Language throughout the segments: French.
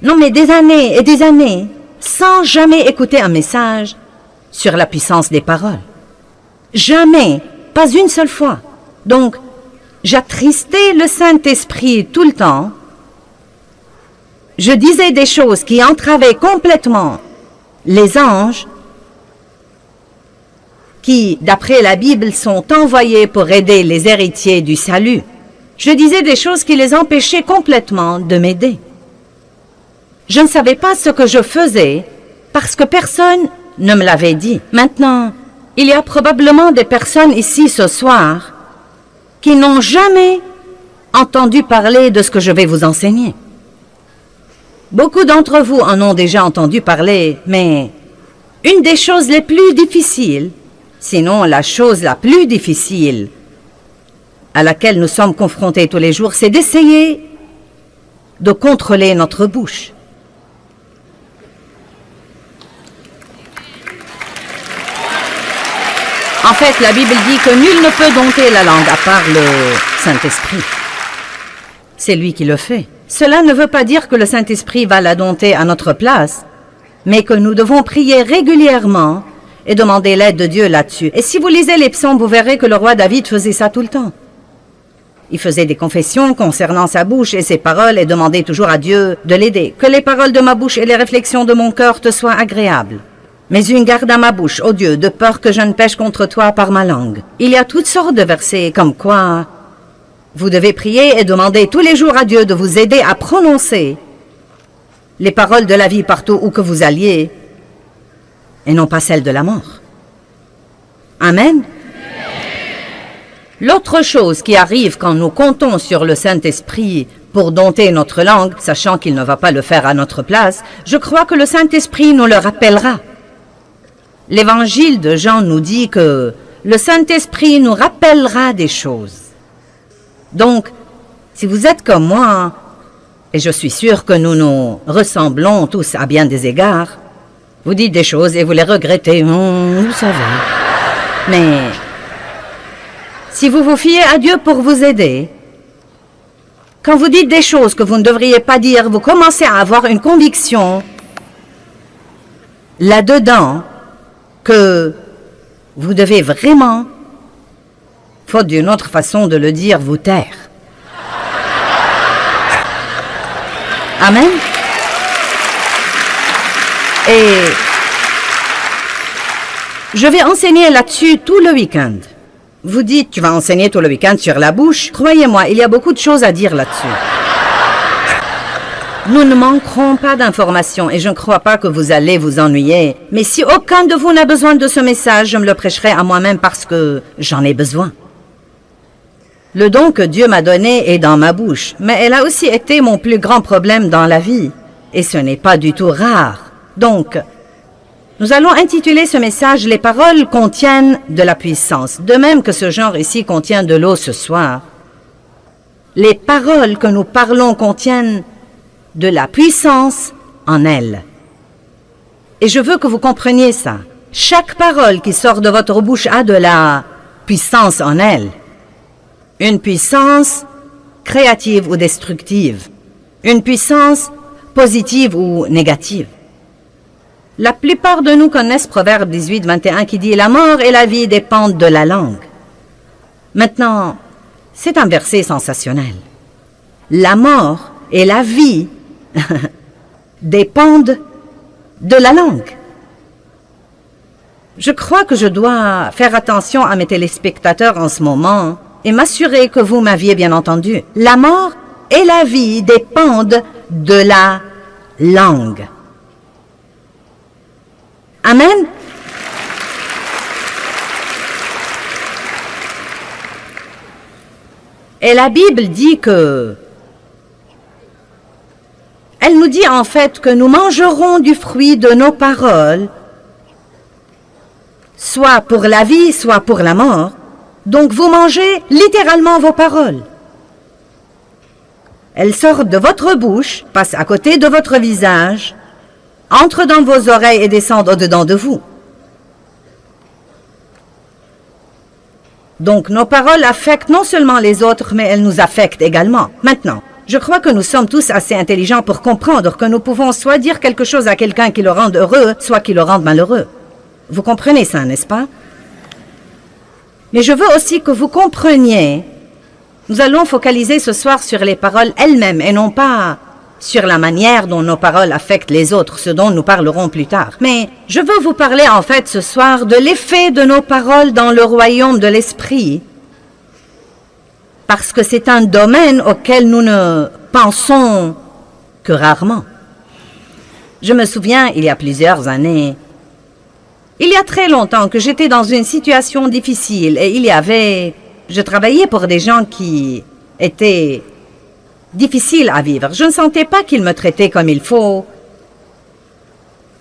Non, mais des années et des années, sans jamais écouter un message sur la puissance des paroles. Jamais, pas une seule fois. Donc, j'attristais le Saint-Esprit tout le temps. Je disais des choses qui entravaient complètement les anges qui, d'après la Bible, sont envoyés pour aider les héritiers du salut. Je disais des choses qui les empêchaient complètement de m'aider. Je ne savais pas ce que je faisais parce que personne ne me l'avait dit. Maintenant, il y a probablement des personnes ici ce soir qui n'ont jamais entendu parler de ce que je vais vous enseigner. Beaucoup d'entre vous en ont déjà entendu parler, mais une des choses les plus difficiles, sinon la chose la plus difficile à laquelle nous sommes confrontés tous les jours, c'est d'essayer de contrôler notre bouche. En fait, la Bible dit que nul ne peut dompter la langue à part le Saint-Esprit. C'est lui qui le fait. Cela ne veut pas dire que le Saint-Esprit va la dompter à notre place, mais que nous devons prier régulièrement et demander l'aide de Dieu là-dessus. Et si vous lisez les psaumes, vous verrez que le roi David faisait ça tout le temps. Il faisait des confessions concernant sa bouche et ses paroles et demandait toujours à Dieu de l'aider. Que les paroles de ma bouche et les réflexions de mon cœur te soient agréables. Mais une garde à ma bouche, ô Dieu, de peur que je ne pêche contre toi par ma langue. Il y a toutes sortes de versets comme quoi vous devez prier et demander tous les jours à Dieu de vous aider à prononcer les paroles de la vie partout où que vous alliez et non pas celles de la mort. Amen. L'autre chose qui arrive quand nous comptons sur le Saint-Esprit pour dompter notre langue, sachant qu'il ne va pas le faire à notre place, je crois que le Saint-Esprit nous le rappellera. L'Évangile de Jean nous dit que le Saint-Esprit nous rappellera des choses. Donc, si vous êtes comme moi, et je suis sûr que nous nous ressemblons tous à bien des égards, vous dites des choses et vous les regrettez, vous savez. Mais si vous vous fiez à Dieu pour vous aider, quand vous dites des choses que vous ne devriez pas dire, vous commencez à avoir une conviction là-dedans que vous devez vraiment, faute d'une autre façon de le dire, vous taire. Amen. Et je vais enseigner là-dessus tout le week-end. Vous dites, tu vas enseigner tout le week-end sur la bouche. Croyez-moi, il y a beaucoup de choses à dire là-dessus. Nous ne manquerons pas d'informations et je ne crois pas que vous allez vous ennuyer. Mais si aucun de vous n'a besoin de ce message, je me le prêcherai à moi-même parce que j'en ai besoin. Le don que Dieu m'a donné est dans ma bouche, mais elle a aussi été mon plus grand problème dans la vie. Et ce n'est pas du tout rare. Donc, nous allons intituler ce message « Les paroles contiennent de la puissance », de même que ce genre ici contient de l'eau ce soir. Les paroles que nous parlons contiennent de la puissance en elles. Et je veux que vous compreniez ça. Chaque parole qui sort de votre bouche a de la puissance en elle. Une puissance créative ou destructive. Une puissance positive ou négative. La plupart de nous connaissent Proverbe 18, 21 qui dit « La mort et la vie dépendent de la langue ». Maintenant, c'est un verset sensationnel. La mort et la vie dépendent de la langue. Je crois que je dois faire attention à mes téléspectateurs en ce moment et m'assurer que vous m'aviez bien entendu. La mort et la vie dépendent de la langue. Amen. Et la Bible dit que... Elle nous dit en fait que nous mangerons du fruit de nos paroles, soit pour la vie, soit pour la mort. Donc vous mangez littéralement vos paroles. Elles sortent de votre bouche, passent à côté de votre visage, entrent dans vos oreilles et descendent au-dedans de vous. Donc nos paroles affectent non seulement les autres, mais elles nous affectent également. Maintenant, Je crois que nous sommes tous assez intelligents pour comprendre que nous pouvons soit dire quelque chose à quelqu'un qui le rende heureux, soit qui le rende malheureux. Vous comprenez ça, n'est-ce pas? Mais je veux aussi que vous compreniez, nous allons focaliser ce soir sur les paroles elles-mêmes et non pas sur la manière dont nos paroles affectent les autres, ce dont nous parlerons plus tard. Mais je veux vous parler en fait ce soir de l'effet de nos paroles dans le royaume de l'esprit, parce que c'est un domaine auquel nous ne pensons que rarement. Je me souviens, il y a plusieurs années, il y a très longtemps que j'étais dans une situation difficile et je travaillais pour des gens qui étaient difficiles à vivre. Je ne sentais pas qu'ils me traitaient comme il faut.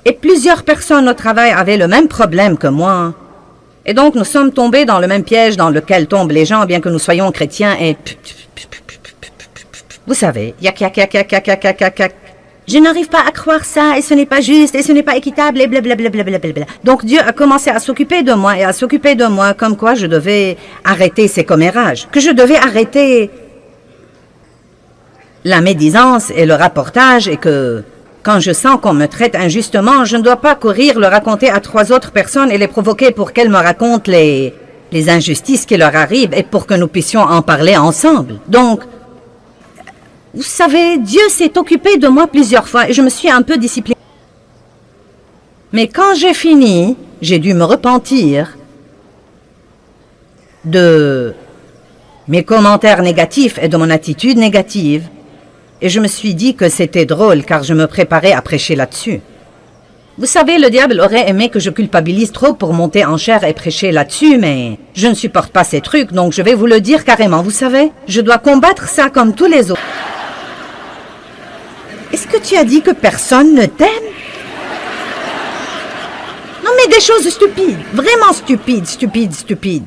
Et plusieurs personnes au travail avaient le même problème que moi. Et donc nous sommes tombés dans le même piège dans lequel tombent les gens, bien que nous soyons chrétiens et... Vous savez, yak yak yak yak yak yak yak yak yak. Je n'arrive pas à croire ça, et ce n'est pas juste, et ce n'est pas équitable, et blablabla. Donc Dieu a commencé à s'occuper de moi, et à s'occuper de moi, comme quoi je devais arrêter ces commérages, que je devais arrêter la médisance et le rapportage, et que quand je sens qu'on me traite injustement, je ne dois pas courir le raconter à 3 autres personnes et les provoquer pour qu'elles me racontent les injustices qui leur arrivent, et pour que nous puissions en parler ensemble. Donc, vous savez, Dieu s'est occupé de moi plusieurs fois et je me suis un peu disciplinée. Mais quand j'ai fini, j'ai dû me repentir de mes commentaires négatifs et de mon attitude négative. Et je me suis dit que c'était drôle car je me préparais à prêcher là-dessus. Vous savez, le diable aurait aimé que je culpabilise trop pour monter en chair et prêcher là-dessus, mais je ne supporte pas ces trucs, donc je vais vous le dire carrément. Vous savez, je dois combattre ça comme tous les autres. Est-ce que tu as dit que personne ne t'aime? Non, mais des choses stupides, vraiment stupides.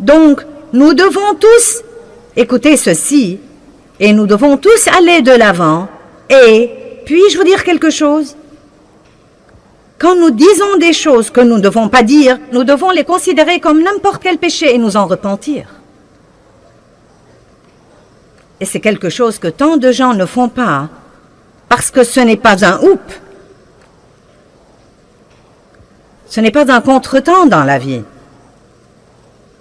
Donc, nous devons tous écouter ceci, et nous devons tous aller de l'avant. Et, puis-je vous dire quelque chose? Quand nous disons des choses que nous ne devons pas dire, nous devons les considérer comme n'importe quel péché et nous en repentir. Et c'est quelque chose que tant de gens ne font pas, parce que ce n'est pas un oup. Ce n'est pas un contretemps dans la vie.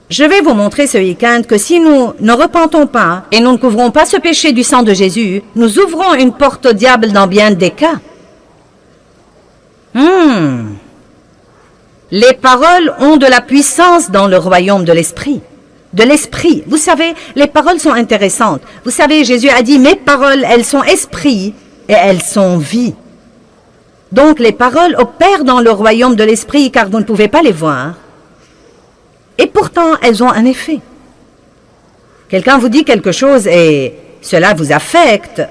Je vais vous montrer ce week-end que si nous ne repentons pas et nous ne couvrons pas ce péché du sang de Jésus, nous ouvrons une porte au diable dans bien des cas. Les paroles ont de la puissance dans le royaume de l'esprit. De l'esprit. Vous savez, les paroles sont intéressantes. Vous savez, Jésus a dit, mes paroles, elles sont esprit et elles sont vie. Donc, les paroles opèrent dans le royaume de l'esprit car vous ne pouvez pas les voir. Et pourtant, elles ont un effet. Quelqu'un vous dit quelque chose et cela vous affecte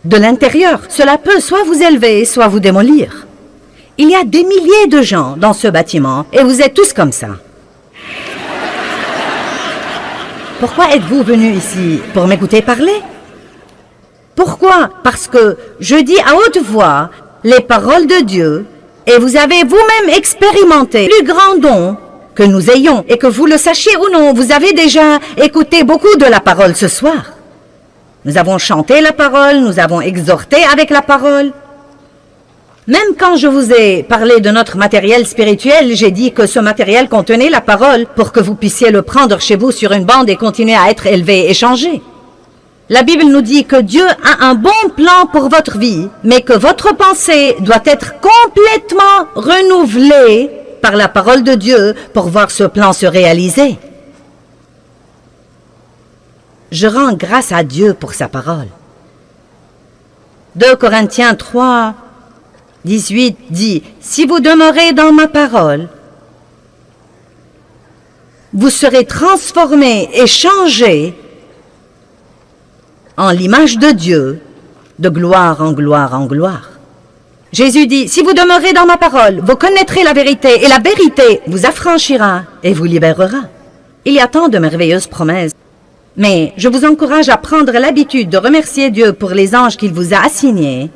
de l'intérieur. Cela peut soit vous élever, soit vous démolir. Il y a des milliers de gens dans ce bâtiment et vous êtes tous comme ça. Pourquoi êtes-vous venus ici? Pour m'écouter parler? Pourquoi? Parce que je dis à haute voix les paroles de Dieu et vous avez vous-même expérimenté le plus grand don que nous ayons. Et que vous le sachiez ou non, vous avez déjà écouté beaucoup de la parole ce soir. Nous avons chanté la parole, nous avons exhorté avec la parole. Même quand je vous ai parlé de notre matériel spirituel, j'ai dit que ce matériel contenait la parole pour que vous puissiez le prendre chez vous sur une bande et continuer à être élevé et changé. La Bible nous dit que Dieu a un bon plan pour votre vie, mais que votre pensée doit être complètement renouvelée par la parole de Dieu pour voir ce plan se réaliser. Je rends grâce à Dieu pour sa parole. 2 Corinthiens 3, 18 dit, « Si vous demeurez dans ma parole, vous serez transformés et changés en l'image de Dieu, de gloire en gloire en gloire. » Jésus dit, « Si vous demeurez dans ma parole, vous connaîtrez la vérité, et la vérité vous affranchira et vous libérera. » Il y a tant de merveilleuses promesses. Mais je vous encourage à prendre l'habitude de remercier Dieu pour les anges qu'il vous a assignés,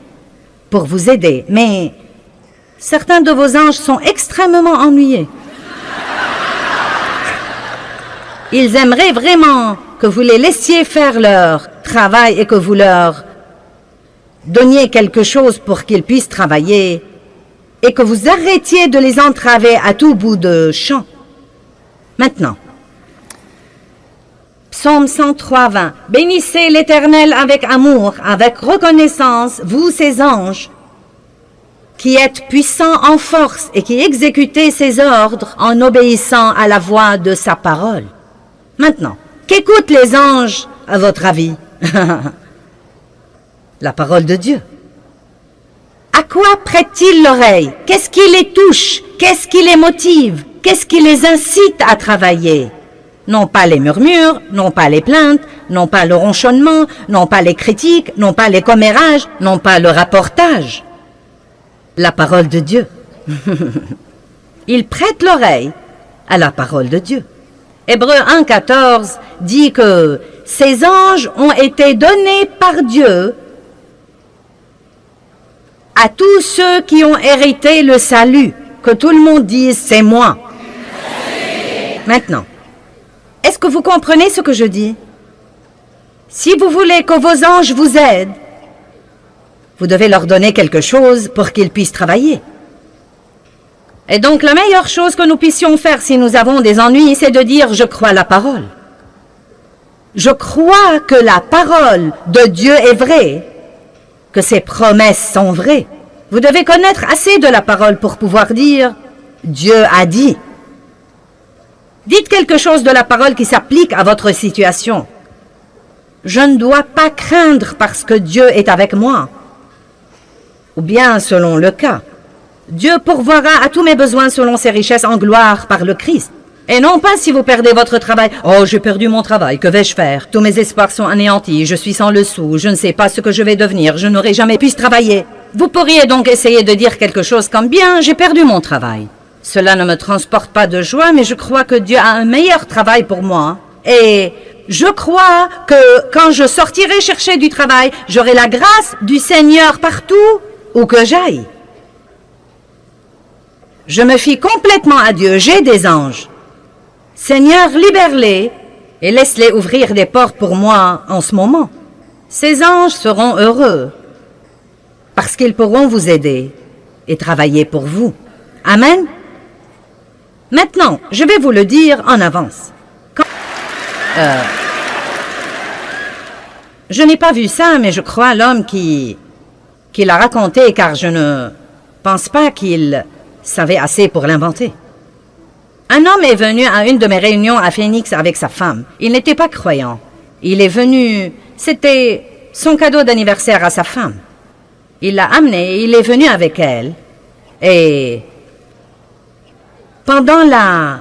pour vous aider, mais certains de vos anges sont extrêmement ennuyés. Ils aimeraient vraiment que vous les laissiez faire leur travaillent et que vous leur donniez quelque chose pour qu'ils puissent travailler et que vous arrêtiez de les entraver à tout bout de champ. Maintenant, Psaume 103, 20. Bénissez l'Éternel avec amour, avec reconnaissance, vous ses anges, qui êtes puissants en force et qui exécutez ses ordres en obéissant à la voix de sa parole. Maintenant, qu'écoutent les anges, à votre avis? La parole de Dieu. À quoi prêtent-ils l'oreille? Qu'est-ce qui les touche? Qu'est-ce qui les motive? Qu'est-ce qui les incite à travailler? Non pas les murmures, non pas les plaintes, non pas le ronchonnement, non pas les critiques, non pas les commérages, non pas le rapportage. La parole de Dieu. Ils prêtent l'oreille à la parole de Dieu. Hébreux 1,14 dit que ces anges ont été donnés par Dieu à tous ceux qui ont hérité le salut. Que tout le monde dise, c'est moi. Maintenant, est-ce que vous comprenez ce que je dis? Si vous voulez que vos anges vous aident, vous devez leur donner quelque chose pour qu'ils puissent travailler. Et donc, la meilleure chose que nous puissions faire si nous avons des ennuis, c'est de dire « Je crois la parole ». Je crois que la parole de Dieu est vraie, que ses promesses sont vraies. Vous devez connaître assez de la parole pour pouvoir dire « Dieu a dit ». Dites quelque chose de la parole qui s'applique à votre situation. Je ne dois pas craindre parce que Dieu est avec moi. Ou bien, selon le cas, Dieu pourvoira à tous mes besoins selon ses richesses en gloire par le Christ. Et non pas si vous perdez votre travail. Oh, j'ai perdu mon travail, que vais-je faire? Tous mes espoirs sont anéantis, je suis sans le sou, je ne sais pas ce que je vais devenir, je n'aurai jamais pu travailler. Vous pourriez donc essayer de dire quelque chose comme « Bien, j'ai perdu mon travail ». Cela ne me transporte pas de joie, mais je crois que Dieu a un meilleur travail pour moi. Et je crois que quand je sortirai chercher du travail, j'aurai la grâce du Seigneur partout où que j'aille. Je me fie complètement à Dieu, j'ai des anges. Seigneur, libère-les et laisse-les ouvrir des portes pour moi en ce moment. Ces anges seront heureux parce qu'ils pourront vous aider et travailler pour vous. Amen. Maintenant, je vais vous le dire en avance. Je n'ai pas vu ça, mais je crois l'homme qui l'a raconté, car je ne pense pas qu'il savait assez pour l'inventer. Un homme est venu à une de mes réunions à Phoenix avec sa femme. Il n'était pas croyant. Il est venu, c'était son cadeau d'anniversaire à sa femme. Il l'a amené, il est venu avec elle, et pendant la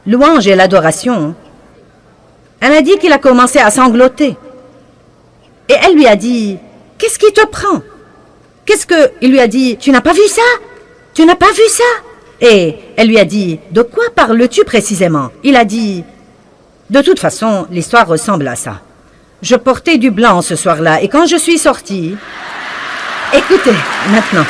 louange et l'adoration, elle a dit qu'il a commencé à sangloter. Et elle lui a dit, « Qu'est-ce qui te prend? » Il lui a dit, « Tu n'as pas vu ça? Tu n'as pas vu ça? » Et elle lui a dit, « De quoi parles-tu précisément? » Il a dit, « De toute façon, l'histoire ressemble à ça. Je portais du blanc ce soir-là, et quand je suis sortie... » Écoutez, maintenant...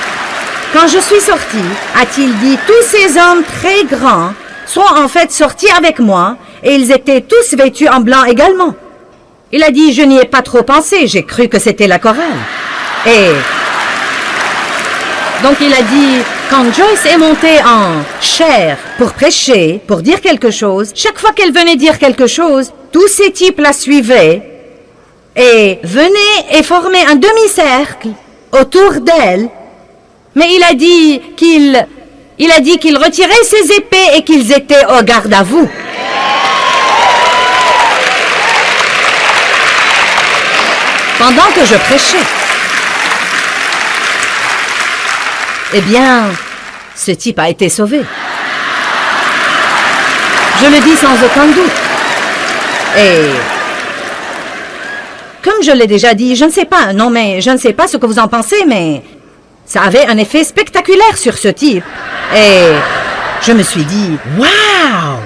Quand je suis sortie, a-t-il dit, tous ces hommes très grands sont en fait sortis avec moi et ils étaient tous vêtus en blanc également. Il a dit, je n'y ai pas trop pensé, j'ai cru que c'était la chorale. Et donc il a dit, quand Joyce est montée en chair pour prêcher, pour dire quelque chose, chaque fois qu'elle venait dire quelque chose, tous ces types la suivaient et venaient et formaient un demi-cercle autour d'elle. Mais il a dit qu'il retirait ses épées et qu'ils étaient au garde à vous. Pendant que je prêchais. Eh bien, ce type a été sauvé. Je le dis sans aucun doute. Et comme je l'ai déjà dit, je ne sais pas ce que vous en pensez, mais ça avait un effet spectaculaire sur ce type. Et je me suis dit, « Waouh!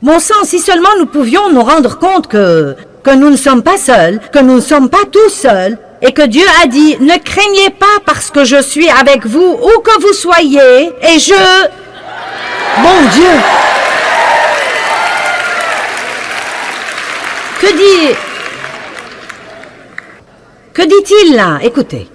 Bon sang, si seulement nous pouvions nous rendre compte que nous ne sommes pas seuls, que nous ne sommes pas tous seuls, et que Dieu a dit, ne craignez pas parce que je suis avec vous, où que vous soyez, et je... Bon Dieu! Que Que dit-il là? Écoutez.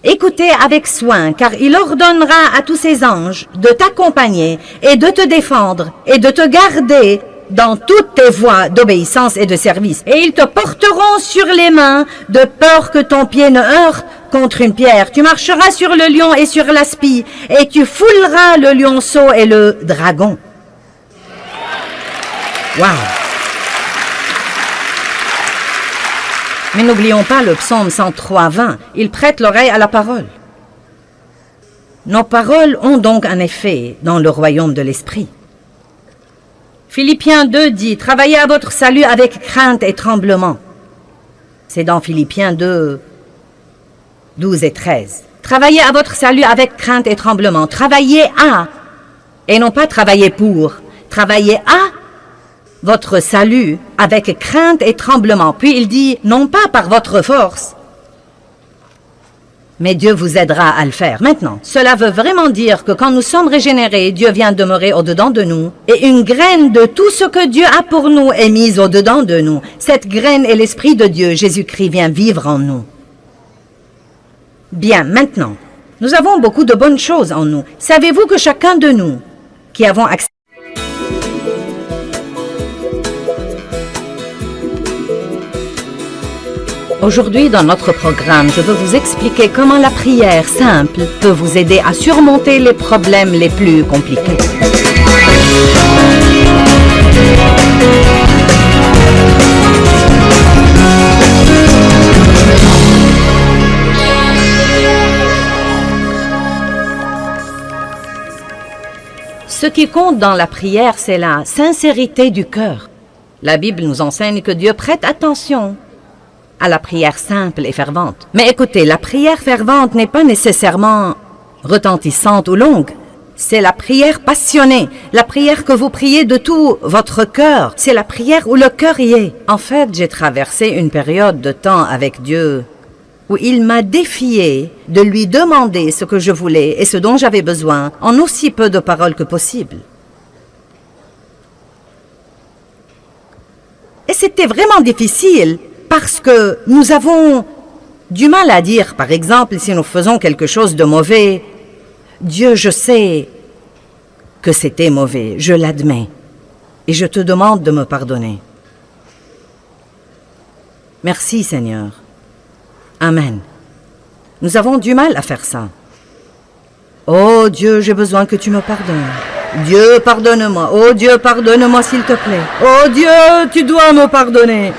Écoutez avec soin, car il ordonnera à tous ses anges de t'accompagner et de te défendre et de te garder dans toutes tes voies d'obéissance et de service. Et ils te porteront sur les mains de peur que ton pied ne heurte contre une pierre. Tu marcheras sur le lion et sur l'aspi et tu fouleras le lionceau et le dragon. Wow! Mais n'oublions pas le psaume 103, 20. Il prête l'oreille à la parole. Nos paroles ont donc un effet dans le royaume de l'esprit. Philippiens 2 dit, travaillez à votre salut avec crainte et tremblement. C'est dans Philippiens 2, 12 et 13. Travaillez à votre salut avec crainte et tremblement. Travaillez à, et non pas travailler pour. Travaillez à votre salut avec crainte et tremblement. Puis il dit, non pas par votre force, mais Dieu vous aidera à le faire. Maintenant, cela veut vraiment dire que quand nous sommes régénérés, Dieu vient demeurer au-dedans de nous, et une graine de tout ce que Dieu a pour nous est mise au-dedans de nous. Cette graine est l'Esprit de Dieu. Jésus-Christ vient vivre en nous. Bien, maintenant, nous avons beaucoup de bonnes choses en nous. Savez-vous que chacun de nous qui avons accès Aujourd'hui, dans notre programme, je veux vous expliquer comment la prière simple peut vous aider à surmonter les problèmes les plus compliqués. Ce qui compte dans la prière, c'est la sincérité du cœur. La Bible nous enseigne que Dieu prête attention à la prière simple et fervente. Mais écoutez, la prière fervente n'est pas nécessairement retentissante ou longue. C'est la prière passionnée, la prière que vous priez de tout votre cœur. C'est la prière où le cœur y est. En fait, j'ai traversé une période de temps avec Dieu où il m'a défié de lui demander ce que je voulais et ce dont j'avais besoin en aussi peu de paroles que possible. Et c'était vraiment difficile parce que nous avons du mal à dire, par exemple, si nous faisons quelque chose de mauvais, « Dieu, je sais que c'était mauvais, je l'admets, et je te demande de me pardonner. » Merci, Seigneur. Amen. Nous avons du mal à faire ça. « Oh Dieu, j'ai besoin que tu me pardonnes. Dieu, pardonne-moi. Oh Dieu, pardonne-moi s'il te plaît. Oh Dieu, tu dois me pardonner.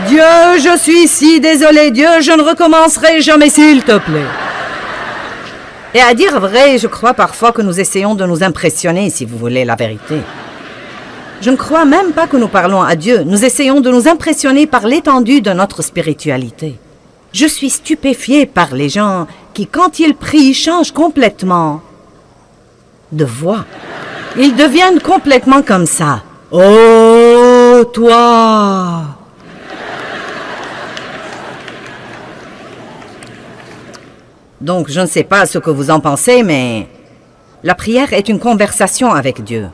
Dieu, je suis si désolé. Dieu, je ne recommencerai jamais, s'il te plaît. » Et à dire vrai, je crois parfois que nous essayons de nous impressionner, si vous voulez la vérité. Je ne crois même pas que nous parlons à Dieu. Nous essayons de nous impressionner par l'étendue de notre spiritualité. Je suis stupéfiée par les gens qui, quand ils prient, changent complètement de voix. Ils deviennent complètement comme ça. « Oh, toi !» Donc, je ne sais pas ce que vous en pensez, mais la prière est une conversation avec Dieu.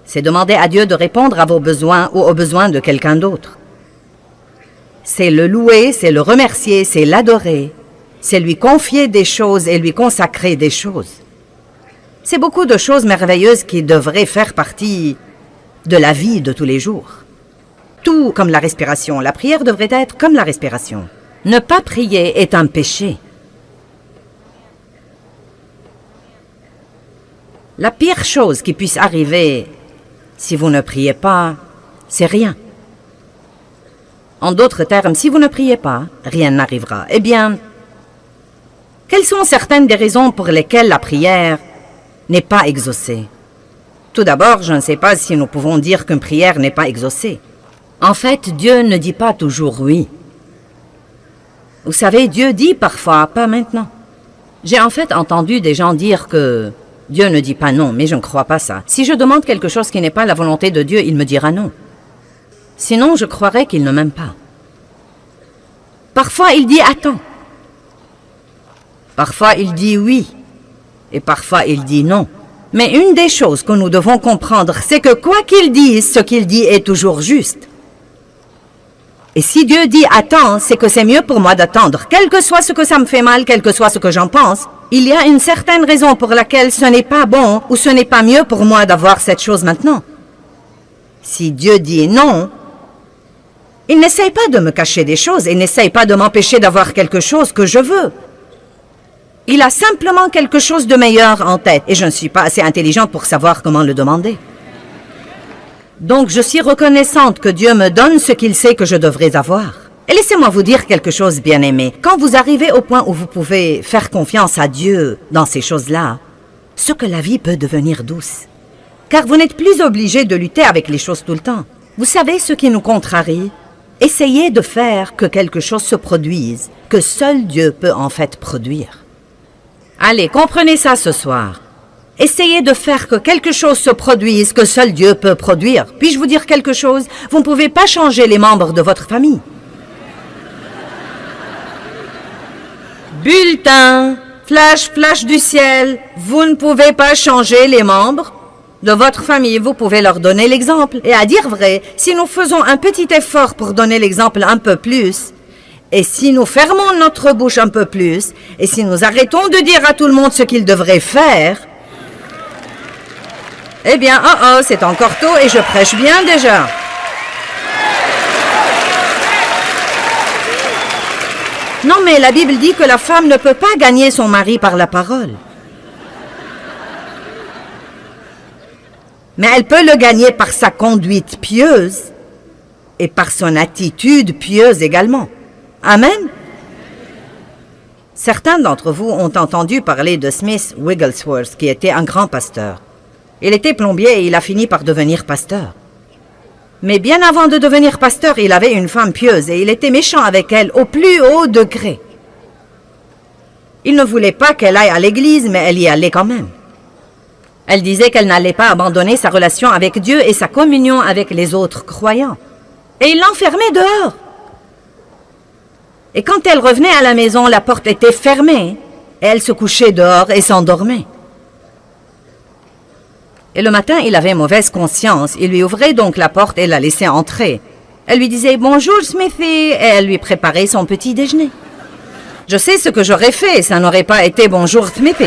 C'est demander à Dieu de répondre à vos besoins ou aux besoins de quelqu'un d'autre. C'est le louer, c'est le remercier, c'est l'adorer. C'est lui confier des choses et lui consacrer des choses. C'est beaucoup de choses merveilleuses qui devraient faire partie de la vie de tous les jours. Tout comme la respiration. La prière devrait être comme la respiration. Ne pas prier est un péché. La pire chose qui puisse arriver si vous ne priez pas, c'est rien. En d'autres termes, si vous ne priez pas, rien n'arrivera. Eh bien, quelles sont certaines des raisons pour lesquelles la prière n'est pas exaucée? Tout d'abord, je ne sais pas si nous pouvons dire qu'une prière n'est pas exaucée. En fait, Dieu ne dit pas toujours oui. Vous savez, Dieu dit parfois, pas maintenant. J'ai en fait entendu des gens dire que Dieu ne dit pas non, mais je ne crois pas ça. Si je demande quelque chose qui n'est pas la volonté de Dieu, il me dira non. Sinon, je croirais qu'il ne m'aime pas. Parfois, il dit attends. Parfois, il dit oui. Et parfois, il dit non. Mais une des choses que nous devons comprendre, c'est que quoi qu'il dise, ce qu'il dit est toujours juste. Et si Dieu dit « attends », c'est que c'est mieux pour moi d'attendre. Quel que soit ce que ça me fait mal, quel que soit ce que j'en pense, il y a une certaine raison pour laquelle ce n'est pas bon ou ce n'est pas mieux pour moi d'avoir cette chose maintenant. Si Dieu dit non, il n'essaye pas de me cacher des choses, il n'essaye pas de m'empêcher d'avoir quelque chose que je veux. Il a simplement quelque chose de meilleur en tête et je ne suis pas assez intelligente pour savoir comment le demander. Donc je suis reconnaissante que Dieu me donne ce qu'il sait que je devrais avoir. Et laissez-moi vous dire quelque chose, bien-aimé. Quand vous arrivez au point où vous pouvez faire confiance à Dieu dans ces choses-là, ce que la vie peut devenir douce. Car vous n'êtes plus obligé de lutter avec les choses tout le temps. Vous savez ce qui nous contrarie? Essayez de faire que quelque chose se produise, que seul Dieu peut en fait produire. Allez, comprenez ça ce soir. Essayez de faire que quelque chose se produise que seul Dieu peut produire. Puis-je vous dire quelque chose? Vous ne pouvez pas changer les membres de votre famille. Bulletin, flash, flash du ciel. Vous ne pouvez pas changer les membres de votre famille. Vous pouvez leur donner l'exemple. Et à dire vrai, si nous faisons un petit effort pour donner l'exemple un peu plus, et si nous fermons notre bouche un peu plus, et si nous arrêtons de dire à tout le monde ce qu'ils devraient faire, eh bien, c'est encore tôt et je prêche bien déjà. Non, mais la Bible dit que la femme ne peut pas gagner son mari par la parole. Mais elle peut le gagner par sa conduite pieuse et par son attitude pieuse également. Amen. Certains d'entre vous ont entendu parler de Smith Wigglesworth, qui était un grand pasteur. Il était plombier et il a fini par devenir pasteur. Mais bien avant de devenir pasteur, il avait une femme pieuse et il était méchant avec elle au plus haut degré. Il ne voulait pas qu'elle aille à l'église, mais elle y allait quand même. Elle disait qu'elle n'allait pas abandonner sa relation avec Dieu et sa communion avec les autres croyants. Et il l'enfermait dehors. Et quand elle revenait à la maison, la porte était fermée et elle se couchait dehors et s'endormait. Et le matin, il avait mauvaise conscience. Il lui ouvrait donc la porte et la laissait entrer. Elle lui disait « Bonjour, Smithy » et elle lui préparait son petit déjeuner. Je sais ce que j'aurais fait, ça n'aurait pas été « Bonjour, Smithy ».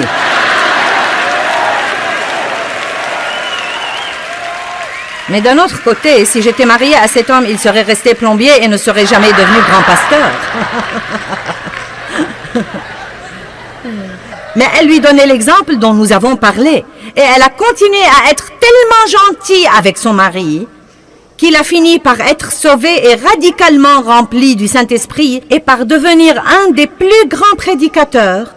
Mais d'un autre côté, si j'étais mariée à cet homme, il serait resté plombier et ne serait jamais devenu grand pasteur. Mais elle lui donnait l'exemple dont nous avons parlé. Et elle a continué à être tellement gentille avec son mari qu'il a fini par être sauvé et radicalement rempli du Saint-Esprit et par devenir un des plus grands prédicateurs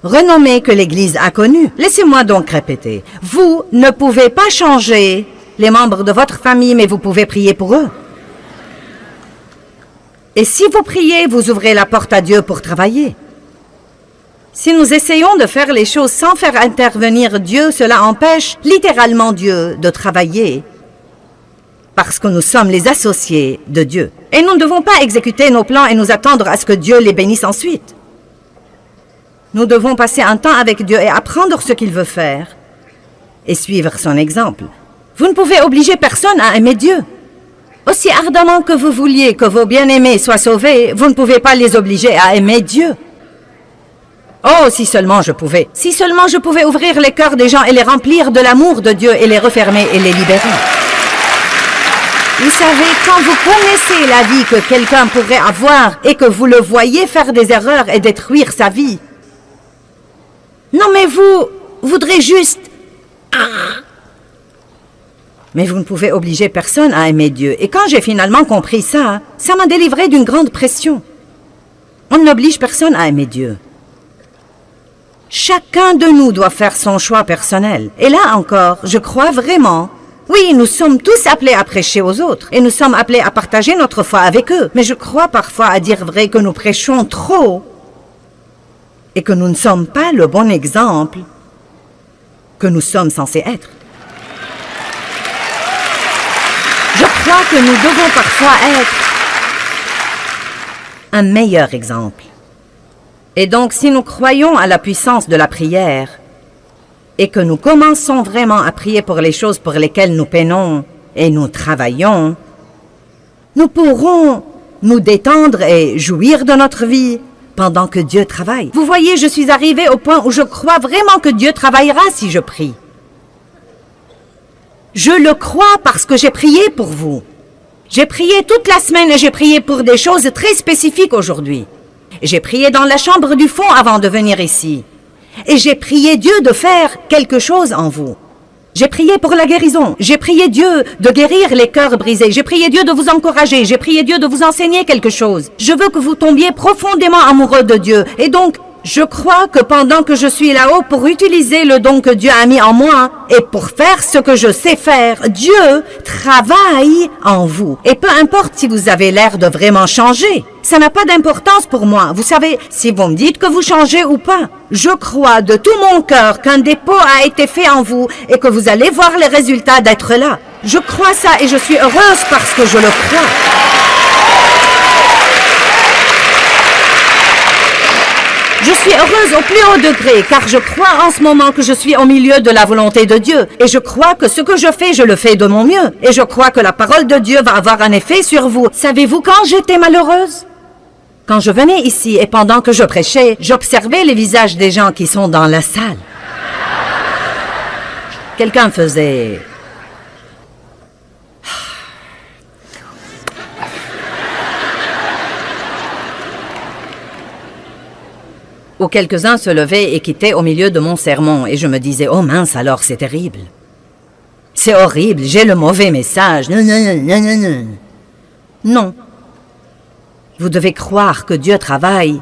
renommés que l'Église a connus. Laissez-moi donc répéter. Vous ne pouvez pas changer les membres de votre famille, mais vous pouvez prier pour eux. Et si vous priez, vous ouvrez la porte à Dieu pour travailler. Si nous essayons de faire les choses sans faire intervenir Dieu, cela empêche littéralement Dieu de travailler parce que nous sommes les associés de Dieu. Et nous ne devons pas exécuter nos plans et nous attendre à ce que Dieu les bénisse ensuite. Nous devons passer un temps avec Dieu et apprendre ce qu'il veut faire et suivre son exemple. Vous ne pouvez obliger personne à aimer Dieu. Aussi ardemment que vous vouliez que vos bien-aimés soient sauvés, vous ne pouvez pas les obliger à aimer Dieu. Oh, si seulement je pouvais. Si seulement je pouvais ouvrir les cœurs des gens et les remplir de l'amour de Dieu et les refermer et les libérer. Vous savez, quand vous connaissez la vie que quelqu'un pourrait avoir et que vous le voyez faire des erreurs et détruire sa vie, non mais vous voudrez juste... Mais vous ne pouvez obliger personne à aimer Dieu. Et quand j'ai finalement compris ça, ça m'a délivré d'une grande pression. On n'oblige personne à aimer Dieu. Chacun de nous doit faire son choix personnel. Et là encore, je crois vraiment, oui, nous sommes tous appelés à prêcher aux autres, et nous sommes appelés à partager notre foi avec eux. Mais je crois parfois, à dire vrai, que nous prêchons trop, et que nous ne sommes pas le bon exemple que nous sommes censés être. Je crois que nous devons parfois être un meilleur exemple. Et donc, si nous croyons à la puissance de la prière et que nous commençons vraiment à prier pour les choses pour lesquelles nous peinons et nous travaillons, nous pourrons nous détendre et jouir de notre vie pendant que Dieu travaille. Vous voyez, je suis arrivée au point où je crois vraiment que Dieu travaillera si je prie. Je le crois parce que j'ai prié pour vous. J'ai prié toute la semaine et j'ai prié pour des choses très spécifiques aujourd'hui. J'ai prié dans la chambre du fond avant de venir ici. Et j'ai prié Dieu de faire quelque chose en vous. J'ai prié pour la guérison. J'ai prié Dieu de guérir les cœurs brisés. J'ai prié Dieu de vous encourager. J'ai prié Dieu de vous enseigner quelque chose. Je veux que vous tombiez profondément amoureux de Dieu. Et donc, je crois que pendant que je suis là-haut pour utiliser le don que Dieu a mis en moi et pour faire ce que je sais faire, Dieu travaille en vous. Et peu importe si vous avez l'air de vraiment changer, ça n'a pas d'importance pour moi. Vous savez, si vous me dites que vous changez ou pas, je crois de tout mon cœur qu'un dépôt a été fait en vous et que vous allez voir les résultats d'être là. Je crois ça et je suis heureuse parce que je le crois. Je suis heureuse au plus haut degré, car je crois en ce moment que je suis au milieu de la volonté de Dieu. Et je crois que ce que je le fais de mon mieux. Et je crois que la parole de Dieu va avoir un effet sur vous. Savez-vous quand j'étais malheureuse? Quand je venais ici et pendant que je prêchais, j'observais les visages des gens qui sont dans la salle. Quelqu'un faisait... Ou quelques-uns se levaient et quittaient au milieu de mon sermon, et je me disais, oh mince alors, c'est terrible. C'est horrible, j'ai le mauvais message. Non. Vous devez croire que Dieu travaille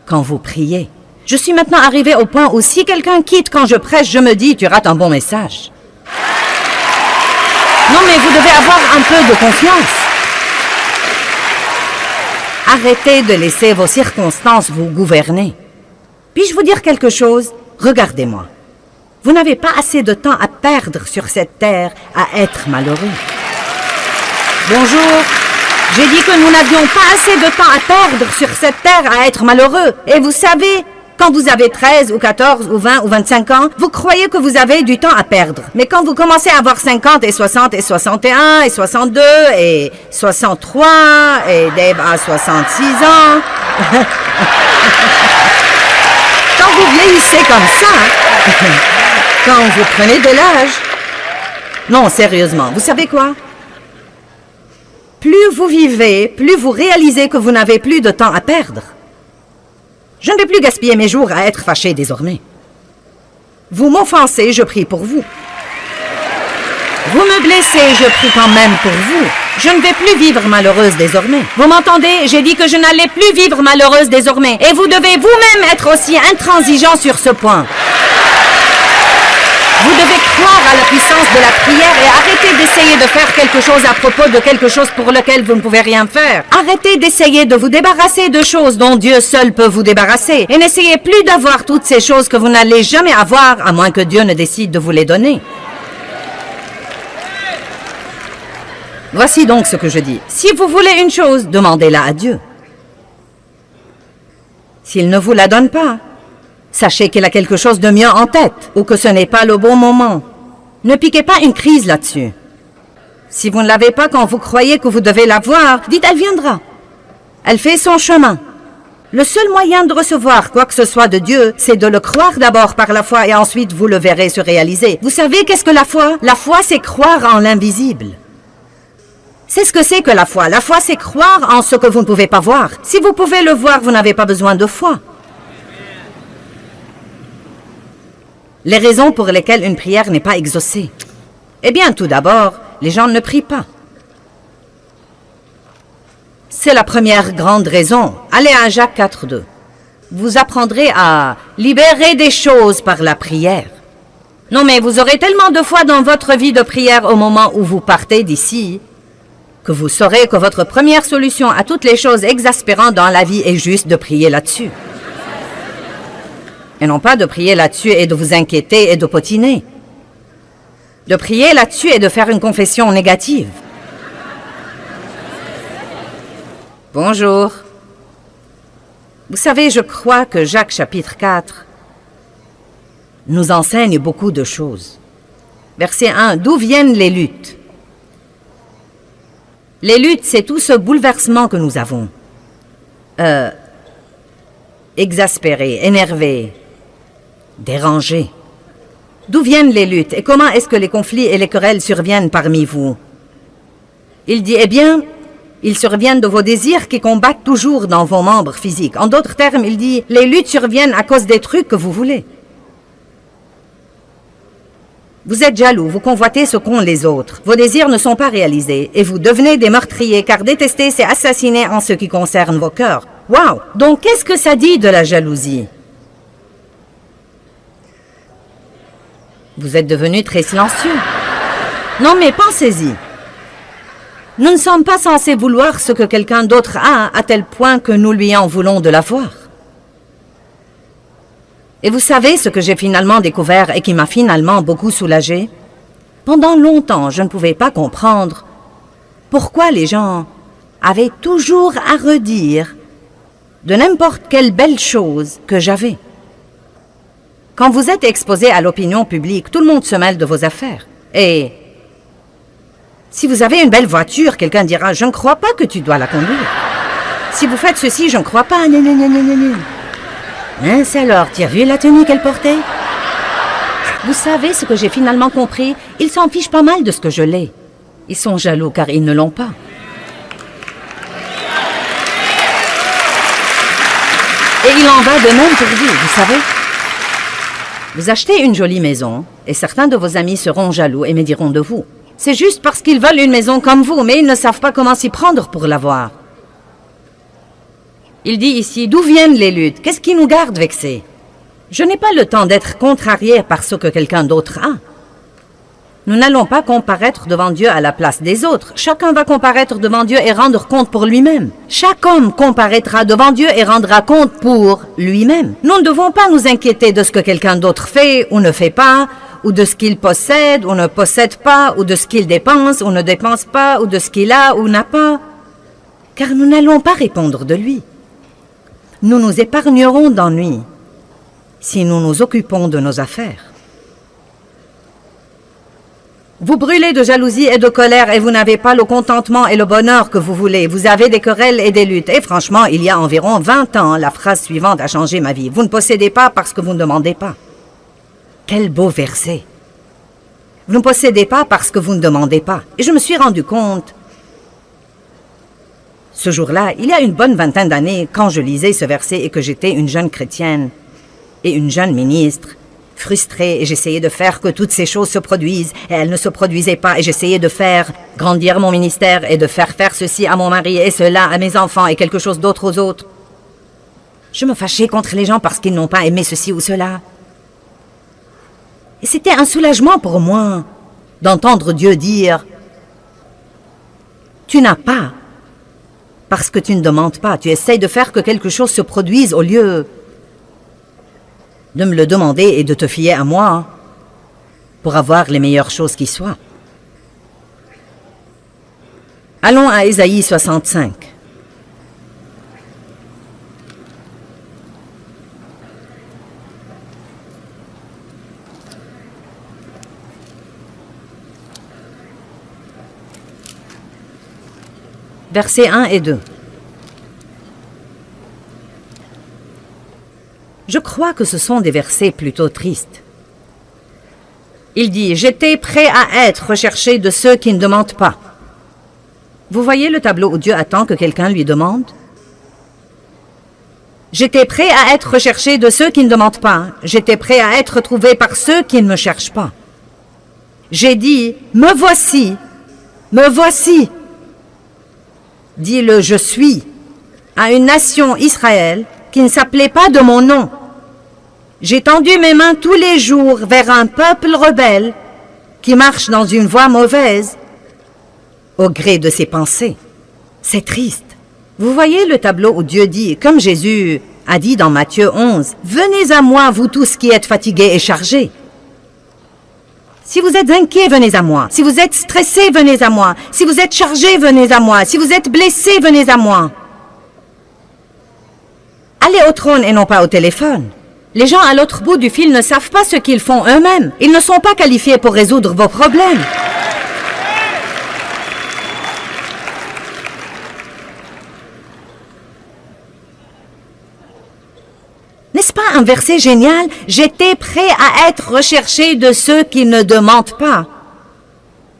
quand vous priez. Je suis maintenant arrivée au point où si quelqu'un quitte quand je prêche, je me dis, tu rates un bon message. Non, mais vous devez avoir un peu de confiance. Arrêtez de laisser vos circonstances vous gouverner. Puis-je vous dire quelque chose? Regardez-moi. Vous n'avez pas assez de temps à perdre sur cette terre à être malheureux. Bonjour. J'ai dit que nous n'avions pas assez de temps à perdre sur cette terre à être malheureux. Et vous savez, quand vous avez 13 ou 14 ou 20 ou 25 ans, vous croyez que vous avez du temps à perdre. Mais quand vous commencez à avoir 50 et 60 et 61 et 62 et 63 et Dave a 66 ans... Quand vous vieillissez comme ça, quand vous prenez de l'âge... Non, sérieusement, vous savez quoi? Plus vous vivez, plus vous réalisez que vous n'avez plus de temps à perdre. Je ne vais plus gaspiller mes jours à être fâché désormais. Vous m'offensez, je prie pour vous. Vous me blessez, je prie quand même pour vous. Je ne vais plus vivre malheureuse désormais. Vous m'entendez? J'ai dit que je n'allais plus vivre malheureuse désormais. Et vous devez vous-même être aussi intransigeant sur ce point. Vous devez croire à la puissance de la prière et arrêter d'essayer de faire quelque chose à propos de quelque chose pour lequel vous ne pouvez rien faire. Arrêtez d'essayer de vous débarrasser de choses dont Dieu seul peut vous débarrasser. Et n'essayez plus d'avoir toutes ces choses que vous n'allez jamais avoir, à moins que Dieu ne décide de vous les donner. Voici donc ce que je dis. Si vous voulez une chose, demandez-la à Dieu. S'il ne vous la donne pas, sachez qu'il a quelque chose de mieux en tête, ou que ce n'est pas le bon moment. Ne piquez pas une crise là-dessus. Si vous ne l'avez pas quand vous croyez que vous devez l'avoir, dites « elle viendra ». Elle fait son chemin. Le seul moyen de recevoir quoi que ce soit de Dieu, c'est de le croire d'abord par la foi et ensuite vous le verrez se réaliser. Vous savez qu'est-ce que la foi? La foi, c'est croire en l'invisible. C'est ce que c'est que la foi. La foi, c'est croire en ce que vous ne pouvez pas voir. Si vous pouvez le voir, vous n'avez pas besoin de foi. Les raisons pour lesquelles une prière n'est pas exaucée. Eh bien, tout d'abord, les gens ne prient pas. C'est la première grande raison. Allez à Jacques 4:2. Vous apprendrez à libérer des choses par la prière. Non, mais vous aurez tellement de foi dans votre vie de prière au moment où vous partez d'ici que vous saurez que votre première solution à toutes les choses exaspérantes dans la vie est juste de prier là-dessus. Et non pas de prier là-dessus et de vous inquiéter et de potiner. De prier là-dessus et de faire une confession négative. Bonjour. Vous savez, je crois que Jacques chapitre 4 nous enseigne beaucoup de choses. Verset 1, d'où viennent les luttes? Les luttes, c'est tout ce bouleversement que nous avons. Exaspéré, énervé, dérangé. D'où viennent les luttes et comment est-ce que les conflits et les querelles surviennent parmi vous? Il dit, eh bien, ils surviennent de vos désirs qui combattent toujours dans vos membres physiques. En d'autres termes, il dit, les luttes surviennent à cause des trucs que vous voulez. Vous êtes jaloux, vous convoitez ce qu'ont les autres. Vos désirs ne sont pas réalisés et vous devenez des meurtriers car détester, c'est assassiner en ce qui concerne vos cœurs. Wow! Donc, qu'est-ce que ça dit de la jalousie? Vous êtes devenu très silencieux. Non, mais pensez-y. Nous ne sommes pas censés vouloir ce que quelqu'un d'autre a à tel point que nous lui en voulons de l'avoir. Et vous savez ce que j'ai finalement découvert et qui m'a finalement beaucoup soulagée? Pendant longtemps, je ne pouvais pas comprendre pourquoi les gens avaient toujours à redire de n'importe quelle belle chose que j'avais. Quand vous êtes exposé à l'opinion publique, tout le monde se mêle de vos affaires. Et si vous avez une belle voiture, quelqu'un dira « Je ne crois pas que tu dois la conduire. » Si vous faites ceci, je ne crois pas. Mince alors, tu as vu la tenue qu'elle portait? Vous savez ce que j'ai finalement compris? Ils s'en fichent pas mal de ce que je l'ai. Ils sont jaloux car ils ne l'ont pas. Et il en va de même pour vous savez? Vous achetez une jolie maison et certains de vos amis seront jaloux et me diront de vous. C'est juste parce qu'ils veulent une maison comme vous, mais ils ne savent pas comment s'y prendre pour l'avoir. Il dit ici, d'où viennent les luttes? Qu'est-ce qui nous garde vexés? Je n'ai pas le temps d'être contrarié par ce que quelqu'un d'autre a. Nous n'allons pas comparaître devant Dieu à la place des autres. Chacun va comparaître devant Dieu et rendre compte pour lui-même. Chaque homme comparaîtra devant Dieu et rendra compte pour lui-même. Nous ne devons pas nous inquiéter de ce que quelqu'un d'autre fait ou ne fait pas, ou de ce qu'il possède ou ne possède pas, ou de ce qu'il dépense ou ne dépense pas, ou de ce qu'il a ou n'a pas. Car nous n'allons pas répondre de lui. Nous nous épargnerons d'ennui si nous nous occupons de nos affaires. Vous brûlez de jalousie et de colère et vous n'avez pas le contentement et le bonheur que vous voulez. Vous avez des querelles et des luttes. Et franchement, il y a environ 20 ans, la phrase suivante a changé ma vie. Vous ne possédez pas parce que vous ne demandez pas. Quel beau verset. Vous ne possédez pas parce que vous ne demandez pas. Et je me suis rendu compte, ce jour-là, il y a une bonne vingtaine d'années, quand je lisais ce verset et que j'étais une jeune chrétienne et une jeune ministre, frustrée, et j'essayais de faire que toutes ces choses se produisent, et elles ne se produisaient pas, et j'essayais de faire grandir mon ministère, et de faire ceci à mon mari, et cela à mes enfants, et quelque chose d'autre aux autres. Je me fâchais contre les gens parce qu'ils n'ont pas aimé ceci ou cela. Et c'était un soulagement pour moi d'entendre Dieu dire « Tu n'as pas, parce que tu ne demandes pas, tu essayes de faire que quelque chose se produise au lieu de me le demander et de te fier à moi pour avoir les meilleures choses qui soient. » Allons à Ésaïe 65. Versets 1 et 2. Je crois que ce sont des versets plutôt tristes. Il dit « J'étais prêt à être recherché de ceux qui ne demandent pas. » Vous voyez le tableau où Dieu attend que quelqu'un lui demande? J'étais prêt à être recherché de ceux qui ne demandent pas. J'étais prêt à être trouvé par ceux qui ne me cherchent pas. J'ai dit « Me voici, me voici. » Dit le « Je suis » à une nation Israël qui ne s'appelait pas de mon nom. J'ai tendu mes mains tous les jours vers un peuple rebelle qui marche dans une voie mauvaise au gré de ses pensées. C'est triste. Vous voyez le tableau où Dieu dit, comme Jésus a dit dans Matthieu 11, « Venez à moi, vous tous qui êtes fatigués et chargés. » Si vous êtes inquiets, venez à moi. Si vous êtes stressés, venez à moi. Si vous êtes chargés, venez à moi. Si vous êtes blessés, venez à moi. Allez au trône et non pas au téléphone. Les gens à l'autre bout du fil ne savent pas ce qu'ils font eux-mêmes. Ils ne sont pas qualifiés pour résoudre vos problèmes. N'est-ce pas un verset génial? J'étais prêt à être recherché de ceux qui ne demandent pas.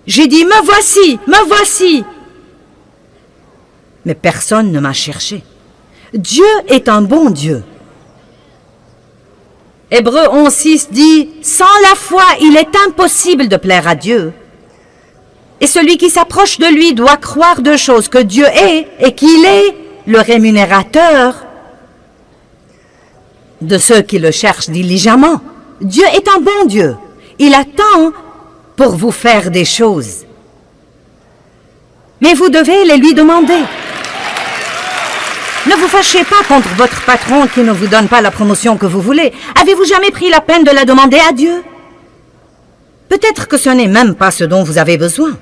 J'ai dit, me voici, me voici. Mais personne ne m'a cherché. Dieu est un bon Dieu. Hébreux 11:6 dit, sans la foi, il est impossible de plaire à Dieu. Et celui qui s'approche de lui doit croire deux choses, que Dieu est et qu'il est le rémunérateur de ceux qui le cherchent diligemment. Dieu est un bon Dieu. Il attend pour vous faire des choses. Mais vous devez les lui demander. Ne vous fâchez pas contre votre patron qui ne vous donne pas la promotion que vous voulez. Avez-vous jamais pris la peine de la demander à Dieu? Peut-être que ce n'est même pas ce dont vous avez besoin.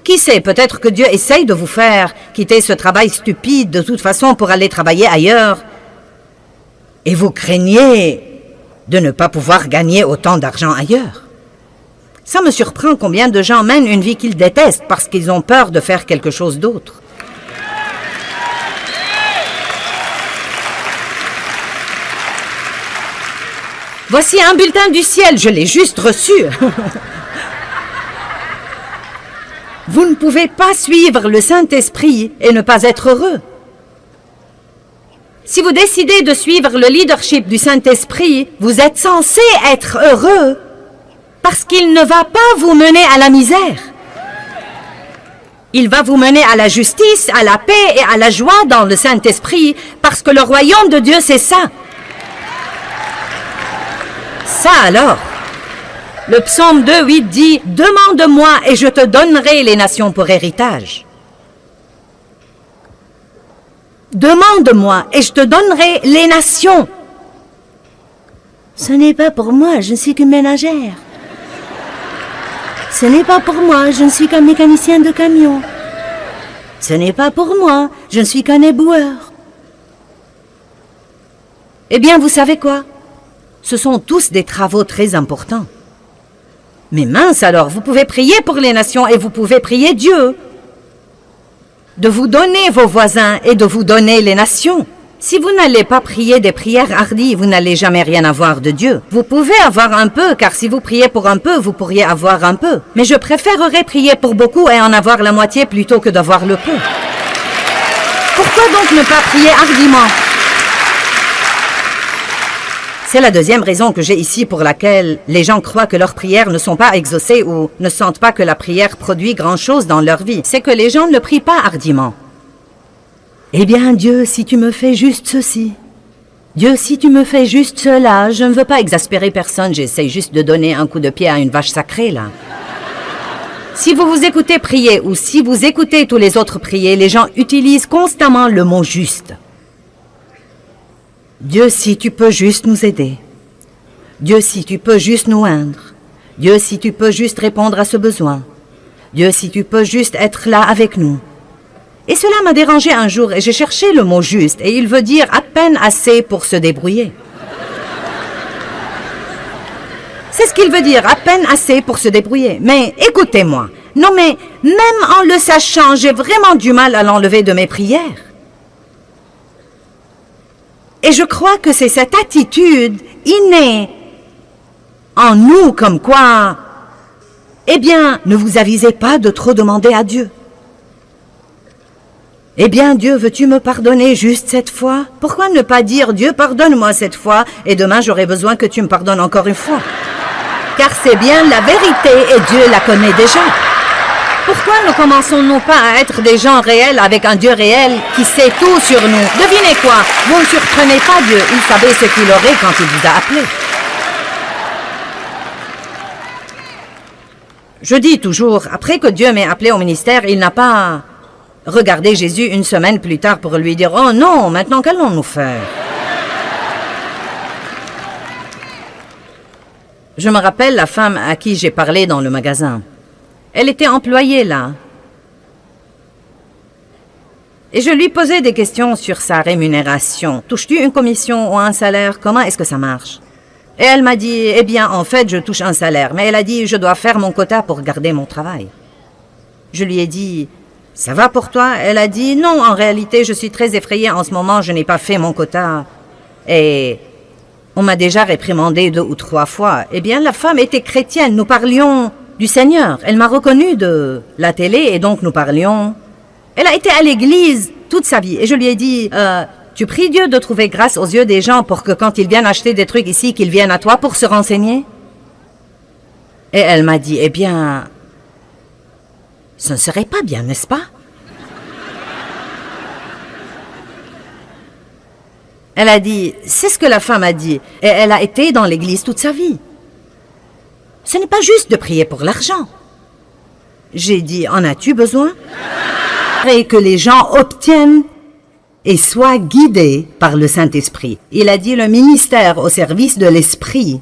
Qui sait, peut-être que Dieu essaye de vous faire quitter ce travail stupide de toute façon pour aller travailler ailleurs. Et vous craignez de ne pas pouvoir gagner autant d'argent ailleurs. Ça me surprend combien de gens mènent une vie qu'ils détestent parce qu'ils ont peur de faire quelque chose d'autre. Voici un bulletin du ciel, je l'ai juste reçu. Vous ne pouvez pas suivre le Saint-Esprit et ne pas être heureux. Si vous décidez de suivre le leadership du Saint-Esprit, vous êtes censé être heureux parce qu'il ne va pas vous mener à la misère. Il va vous mener à la justice, à la paix et à la joie dans le Saint-Esprit parce que le royaume de Dieu, c'est ça. Ça alors. Le psaume 2:8 dit « Demande-moi et je te donnerai les nations pour héritage. » Demande-moi et je te donnerai les nations. Ce n'est pas pour moi, je ne suis qu'une ménagère. Ce n'est pas pour moi, je ne suis qu'un mécanicien de camion. Ce n'est pas pour moi, je ne suis qu'un éboueur. Eh bien, vous savez quoi? Ce sont tous des travaux très importants. Mais mince alors, vous pouvez prier pour les nations et vous pouvez prier Dieu de vous donner vos voisins et de vous donner les nations. Si vous n'allez pas prier des prières hardies, vous n'allez jamais rien avoir de Dieu. Vous pouvez avoir un peu, car si vous priez pour un peu, vous pourriez avoir un peu. Mais je préférerais prier pour beaucoup et en avoir la moitié plutôt que d'avoir le peu. Pourquoi donc ne pas prier hardiment? C'est la deuxième raison que j'ai ici pour laquelle les gens croient que leurs prières ne sont pas exaucées ou ne sentent pas que la prière produit grand-chose dans leur vie. C'est que les gens ne prient pas hardiment. Eh bien, Dieu, si tu me fais juste ceci. Dieu, si tu me fais juste cela. Je ne veux pas exaspérer personne, j'essaie juste de donner un coup de pied à une vache sacrée, là. Si vous vous écoutez prier ou si vous écoutez tous les autres prier, les gens utilisent constamment le mot « juste ». Dieu, si tu peux juste nous aider. Dieu, si tu peux juste nous oindre. Dieu, si tu peux juste répondre à ce besoin. Dieu, si tu peux juste être là avec nous. Et cela m'a dérangé un jour et j'ai cherché le mot « juste » et il veut dire à peine assez pour se débrouiller. C'est ce qu'il veut dire, à peine assez pour se débrouiller. Mais écoutez-moi, non mais même en le sachant, j'ai vraiment du mal à l'enlever de mes prières. Et je crois que c'est cette attitude innée en nous comme quoi, eh bien, ne vous avisez pas de trop demander à Dieu. Eh bien, Dieu, veux-tu me pardonner juste cette fois? Pourquoi ne pas dire, Dieu, pardonne-moi cette fois, et demain j'aurai besoin que tu me pardonnes encore une fois? Car c'est bien la vérité et Dieu la connaît déjà. Pourquoi ne commençons-nous pas à être des gens réels avec un Dieu réel qui sait tout sur nous? Devinez quoi? Vous ne surprenez pas Dieu, il savait ce qu'il aurait quand il vous a appelé. Je dis toujours, après que Dieu m'ait appelé au ministère, il n'a pas regardé Jésus une semaine plus tard pour lui dire « Oh non, maintenant qu'allons-nous faire ?» Je me rappelle la femme à qui j'ai parlé dans le magasin. Elle était employée là. Et je lui posais des questions sur sa rémunération. Touches-tu une commission ou un salaire? Comment est-ce que ça marche? Et elle m'a dit, eh bien, en fait, je touche un salaire. Mais elle a dit, je dois faire mon quota pour garder mon travail. Je lui ai dit, ça va pour toi? Elle a dit, non, en réalité, je suis très effrayée en ce moment, je n'ai pas fait mon quota. Et On m'a déjà réprimandé 2 ou 3 fois. Eh bien, la femme était chrétienne. Nous parlions du Seigneur. Elle m'a reconnue de la télé et donc nous parlions. Elle a été à l'église toute sa vie. Et je lui ai dit, tu pries Dieu de trouver grâce aux yeux des gens pour que quand ils viennent acheter des trucs ici, qu'ils viennent à toi pour se renseigner? Et elle m'a dit, eh bien, ce ne serait pas bien, n'est-ce pas? Elle a dit, c'est ce que la femme a dit, et elle a été dans l'église toute sa vie. Ce n'est pas juste de prier pour l'argent. J'ai dit, en as-tu besoin? Et que les gens obtiennent et soient guidés par le Saint-Esprit. Il a dit le ministère au service de l'Esprit.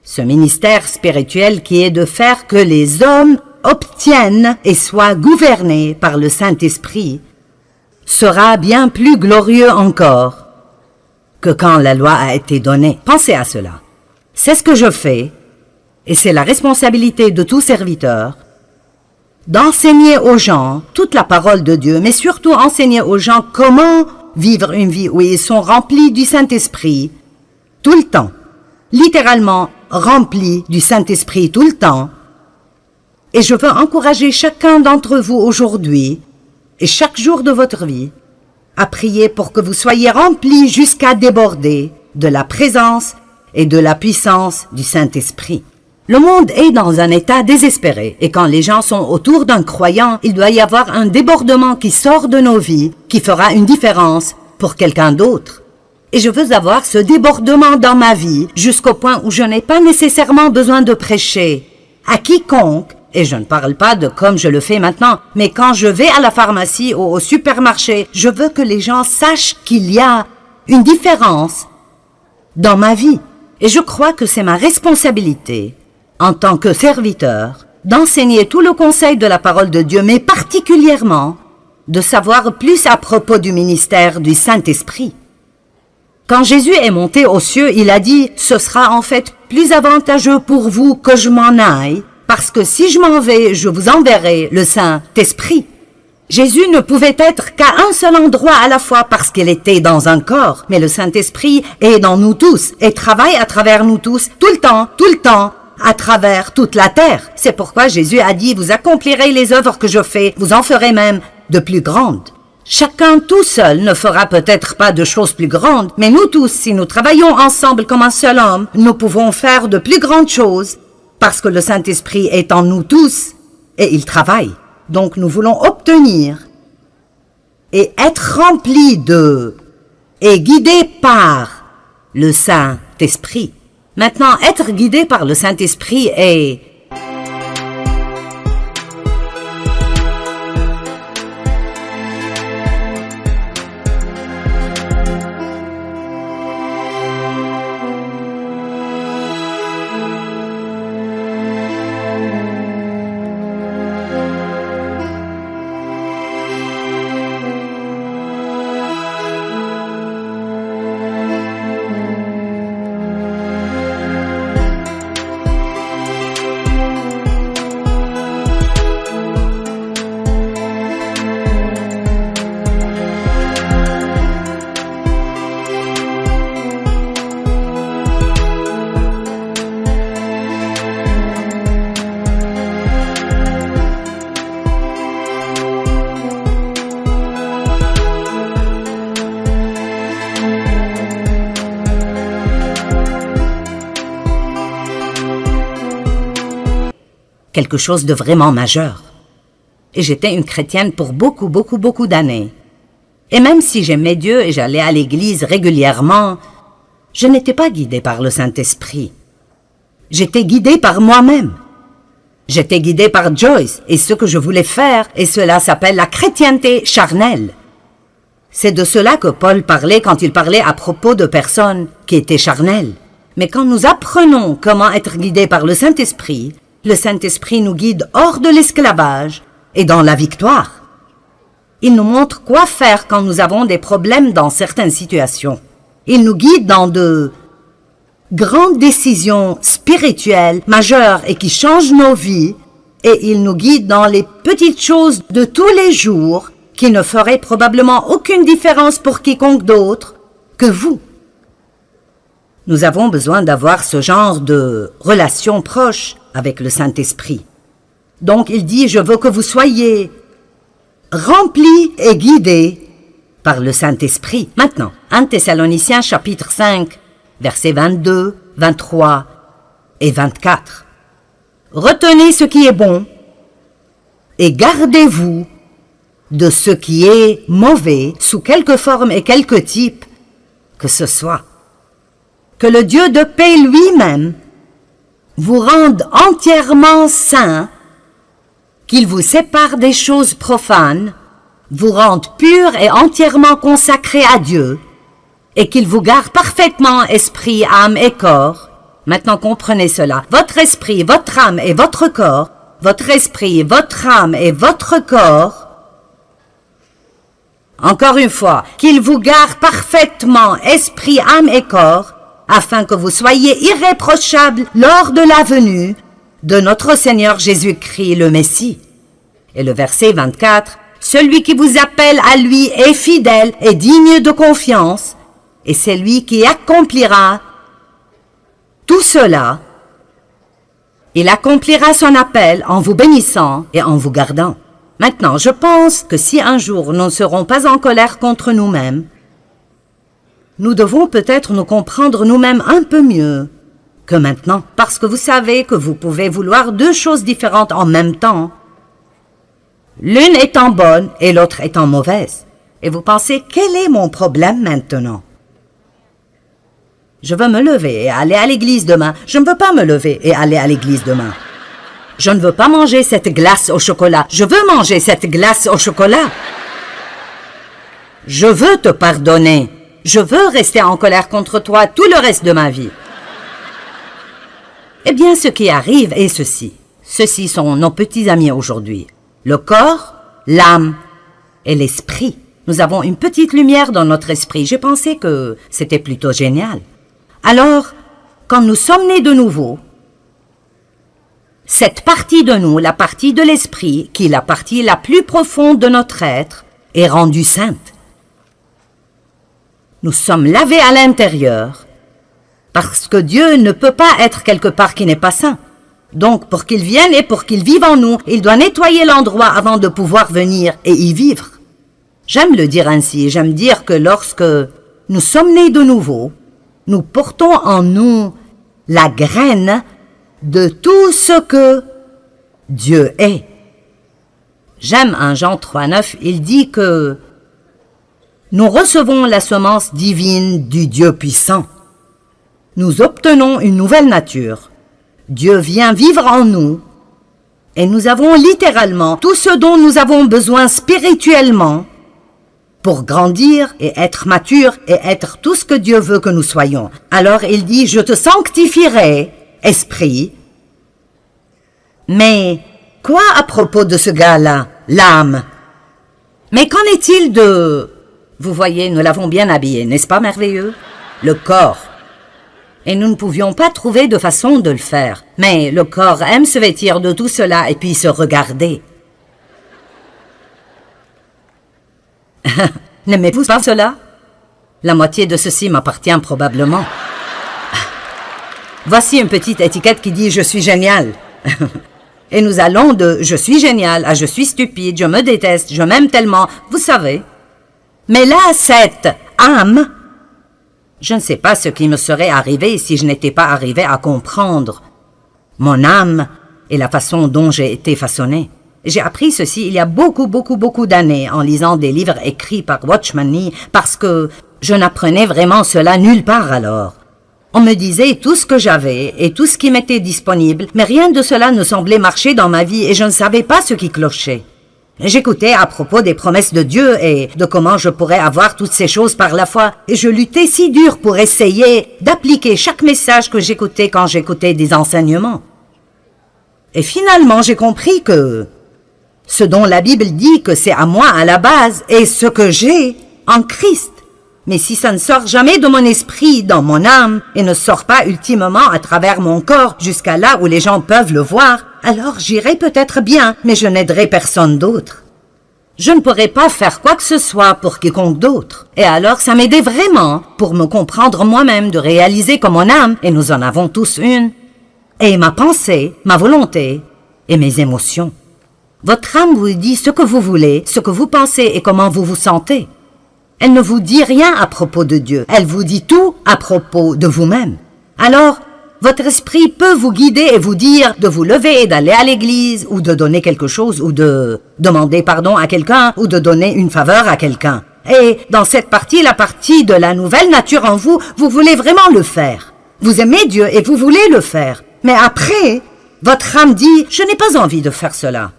Ce ministère spirituel qui est de faire que les hommes obtiennent et soient gouvernés par le Saint-Esprit sera bien plus glorieux encore que quand la loi a été donnée. Pensez à cela. C'est ce que je fais, et c'est la responsabilité de tout serviteur, d'enseigner aux gens toute la parole de Dieu, mais surtout enseigner aux gens comment vivre une vie où ils sont remplis du Saint-Esprit tout le temps, littéralement remplis du Saint-Esprit tout le temps. Et je veux encourager chacun d'entre vous aujourd'hui et chaque jour de votre vie à prier pour que vous soyez remplis jusqu'à déborder de la présence et de la puissance du Saint-Esprit. Le monde est dans un état désespéré et quand les gens sont autour d'un croyant, il doit y avoir un débordement qui sort de nos vies, qui fera une différence pour quelqu'un d'autre. Et je veux avoir ce débordement dans ma vie jusqu'au point où je n'ai pas nécessairement besoin de prêcher à quiconque. Et je ne parle pas de comme je le fais maintenant, mais quand je vais à la pharmacie ou au supermarché, je veux que les gens sachent qu'il y a une différence dans ma vie. Et je crois que c'est ma responsabilité, en tant que serviteur, d'enseigner tout le conseil de la parole de Dieu, mais particulièrement de savoir plus à propos du ministère du Saint-Esprit. Quand Jésus est monté aux cieux, il a dit « Ce sera en fait plus avantageux pour vous que je m'en aille, parce que si je m'en vais, je vous enverrai le Saint-Esprit. » Jésus ne pouvait être qu'à un seul endroit à la fois parce qu'il était dans un corps, mais le Saint-Esprit est dans nous tous et travaille à travers nous tous, tout le temps, à travers toute la terre. C'est pourquoi Jésus a dit « Vous accomplirez les œuvres que je fais, vous en ferez même de plus grandes. » Chacun tout seul ne fera peut-être pas de choses plus grandes, mais nous tous, si nous travaillons ensemble comme un seul homme, nous pouvons faire de plus grandes choses parce que le Saint-Esprit est en nous tous et il travaille. Donc nous voulons obtenir et être remplis de et guidés par le Saint-Esprit. Maintenant, être guidé par le Saint-Esprit est quelque chose de vraiment majeur. Et j'étais une chrétienne pour beaucoup d'années. Et même si j'aimais Dieu et j'allais à l'église régulièrement, je n'étais pas guidée par le Saint-Esprit. J'étais guidée par moi-même. J'étais guidée par Joyce et ce que je voulais faire, et cela s'appelle la chrétienté charnelle. C'est de cela que Paul parlait quand il parlait à propos de personnes qui étaient charnelles. Mais quand nous apprenons comment être guidés par le Saint-Esprit nous guide hors de l'esclavage et dans la victoire. Il nous montre quoi faire quand nous avons des problèmes dans certaines situations. Il nous guide dans de grandes décisions spirituelles majeures et qui changent nos vies, et il nous guide dans les petites choses de tous les jours qui ne feraient probablement aucune différence pour quiconque d'autre que vous. Nous avons besoin d'avoir ce genre de relation proche avec le Saint-Esprit. Donc il dit, je veux que vous soyez remplis et guidés par le Saint-Esprit. Maintenant, 1 Thessaloniciens chapitre 5, versets 22, 23 et 24. Retenez ce qui est bon et gardez-vous de ce qui est mauvais sous quelque forme et quelque type que ce soit. Que le Dieu de paix lui-même vous rende entièrement saints, qu'il vous sépare des choses profanes, vous rende purs et entièrement consacrés à Dieu, et qu'il vous garde parfaitement esprit, âme et corps. Maintenant comprenez cela. Votre esprit, votre âme et votre corps, votre esprit, votre âme et votre corps. Encore une fois, qu'il vous garde parfaitement esprit, âme et corps, afin que vous soyez irréprochables lors de la venue de notre Seigneur Jésus-Christ le Messie. Et le verset 24, celui qui vous appelle à lui est fidèle et digne de confiance, et c'est lui qui accomplira tout cela. Il accomplira son appel en vous bénissant et en vous gardant. Maintenant, je pense que si un jour nous ne serons pas en colère contre nous-mêmes, nous devons peut-être nous comprendre nous-mêmes un peu mieux que maintenant, parce que vous savez que vous pouvez vouloir deux choses différentes en même temps, l'une étant bonne et l'autre étant mauvaise. Et vous pensez, quel est mon problème maintenant? Je veux me lever et aller à l'église demain. Je ne veux pas me lever et aller à l'église demain. Je ne veux pas manger cette glace au chocolat. Je veux manger cette glace au chocolat. Je veux te pardonner. Je veux rester en colère contre toi tout le reste de ma vie. Eh bien, ce qui arrive est ceci. Ceux-ci sont nos petits amis aujourd'hui. Le corps, l'âme et l'esprit. Nous avons une petite lumière dans notre esprit. J'ai pensé que c'était plutôt génial. Alors, quand nous sommes nés de nouveau, cette partie de nous, la partie de l'esprit, qui est la partie la plus profonde de notre être, est rendue sainte. Nous sommes lavés à l'intérieur, parce que Dieu ne peut pas être quelque part qui n'est pas saint. Donc, pour qu'il vienne et pour qu'il vive en nous, il doit nettoyer l'endroit avant de pouvoir venir et y vivre. J'aime le dire ainsi, j'aime dire que lorsque nous sommes nés de nouveau, nous portons en nous la graine de tout ce que Dieu est. J'aime en Jean 3,9, il dit que nous recevons la semence divine du Dieu puissant. Nous obtenons une nouvelle nature. Dieu vient vivre en nous et nous avons littéralement tout ce dont nous avons besoin spirituellement pour grandir et être mature et être tout ce que Dieu veut que nous soyons. Alors il dit, je te sanctifierai, esprit. Mais quoi à propos de ce gars-là, l'âme? Mais qu'en est-il de... Vous voyez, nous l'avons bien habillé, n'est-ce pas merveilleux? Le corps. Et nous ne pouvions pas trouver de façon de le faire. Mais le corps aime se vêtir de tout cela et puis se regarder. N'aimez-vous pas cela? La moitié de ceci m'appartient probablement. Voici une petite étiquette qui dit « Je suis génial ». Et nous allons de « Je suis génial » à « Je suis stupide, je me déteste, je m'aime tellement », vous savez. Mais là, cette âme, je ne sais pas ce qui me serait arrivé si je n'étais pas arrivé à comprendre mon âme et la façon dont j'ai été façonné. J'ai appris ceci il y a beaucoup d'années en lisant des livres écrits par Watchman Nee parce que je n'apprenais vraiment cela nulle part alors. On me disait tout ce que j'avais et tout ce qui m'était disponible, mais rien de cela ne semblait marcher dans ma vie et je ne savais pas ce qui clochait. J'écoutais à propos des promesses de Dieu et de comment je pourrais avoir toutes ces choses par la foi et je luttais si dur pour essayer d'appliquer chaque message que j'écoutais quand j'écoutais des enseignements. Et finalement, j'ai compris que ce dont la Bible dit que c'est à moi à la base est ce que j'ai en Christ. Mais si ça ne sort jamais de mon esprit, dans mon âme, et ne sort pas ultimement à travers mon corps jusqu'à là où les gens peuvent le voir, alors j'irai peut-être bien, mais je n'aiderai personne d'autre. Je ne pourrais pas faire quoi que ce soit pour quiconque d'autre. Et alors ça m'aidait vraiment pour me comprendre moi-même, de réaliser que mon âme, et nous en avons tous une, et ma pensée, ma volonté et mes émotions. Votre âme vous dit ce que vous voulez, ce que vous pensez et comment vous vous sentez. Elle ne vous dit rien à propos de Dieu, elle vous dit tout à propos de vous-même. Alors, votre esprit peut vous guider et vous dire de vous lever et d'aller à l'église, ou de donner quelque chose, ou de demander pardon à quelqu'un, ou de donner une faveur à quelqu'un. Et dans cette partie, la partie de la nouvelle nature en vous, vous voulez vraiment le faire. Vous aimez Dieu et vous voulez le faire. Mais après, votre âme dit « Je n'ai pas envie de faire cela.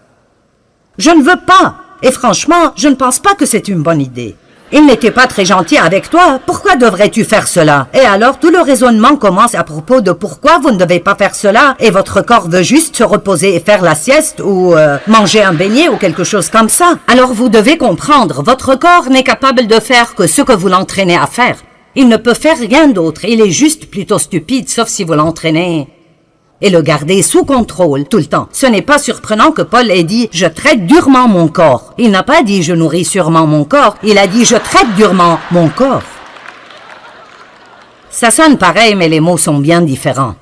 Je ne veux pas. Et franchement, je ne pense pas que c'est une bonne idée. Il n'était pas très gentil avec toi. Pourquoi devrais-tu faire cela? » Et alors, tout le raisonnement commence à propos de pourquoi vous ne devez pas faire cela, et votre corps veut juste se reposer et faire la sieste, ou manger un beignet, ou quelque chose comme ça. Alors vous devez comprendre, votre corps n'est capable de faire que ce que vous l'entraînez à faire. Il ne peut faire rien d'autre. Il est juste plutôt stupide, sauf si vous l'entraînez et le gardez sous contrôle tout le temps. Ce n'est pas surprenant que Paul ait dit « Je traite durement mon corps ». Il n'a pas dit « Je nourris sûrement mon corps ». Il a dit « Je traite durement mon corps ». Ça sonne pareil, mais les mots sont bien différents.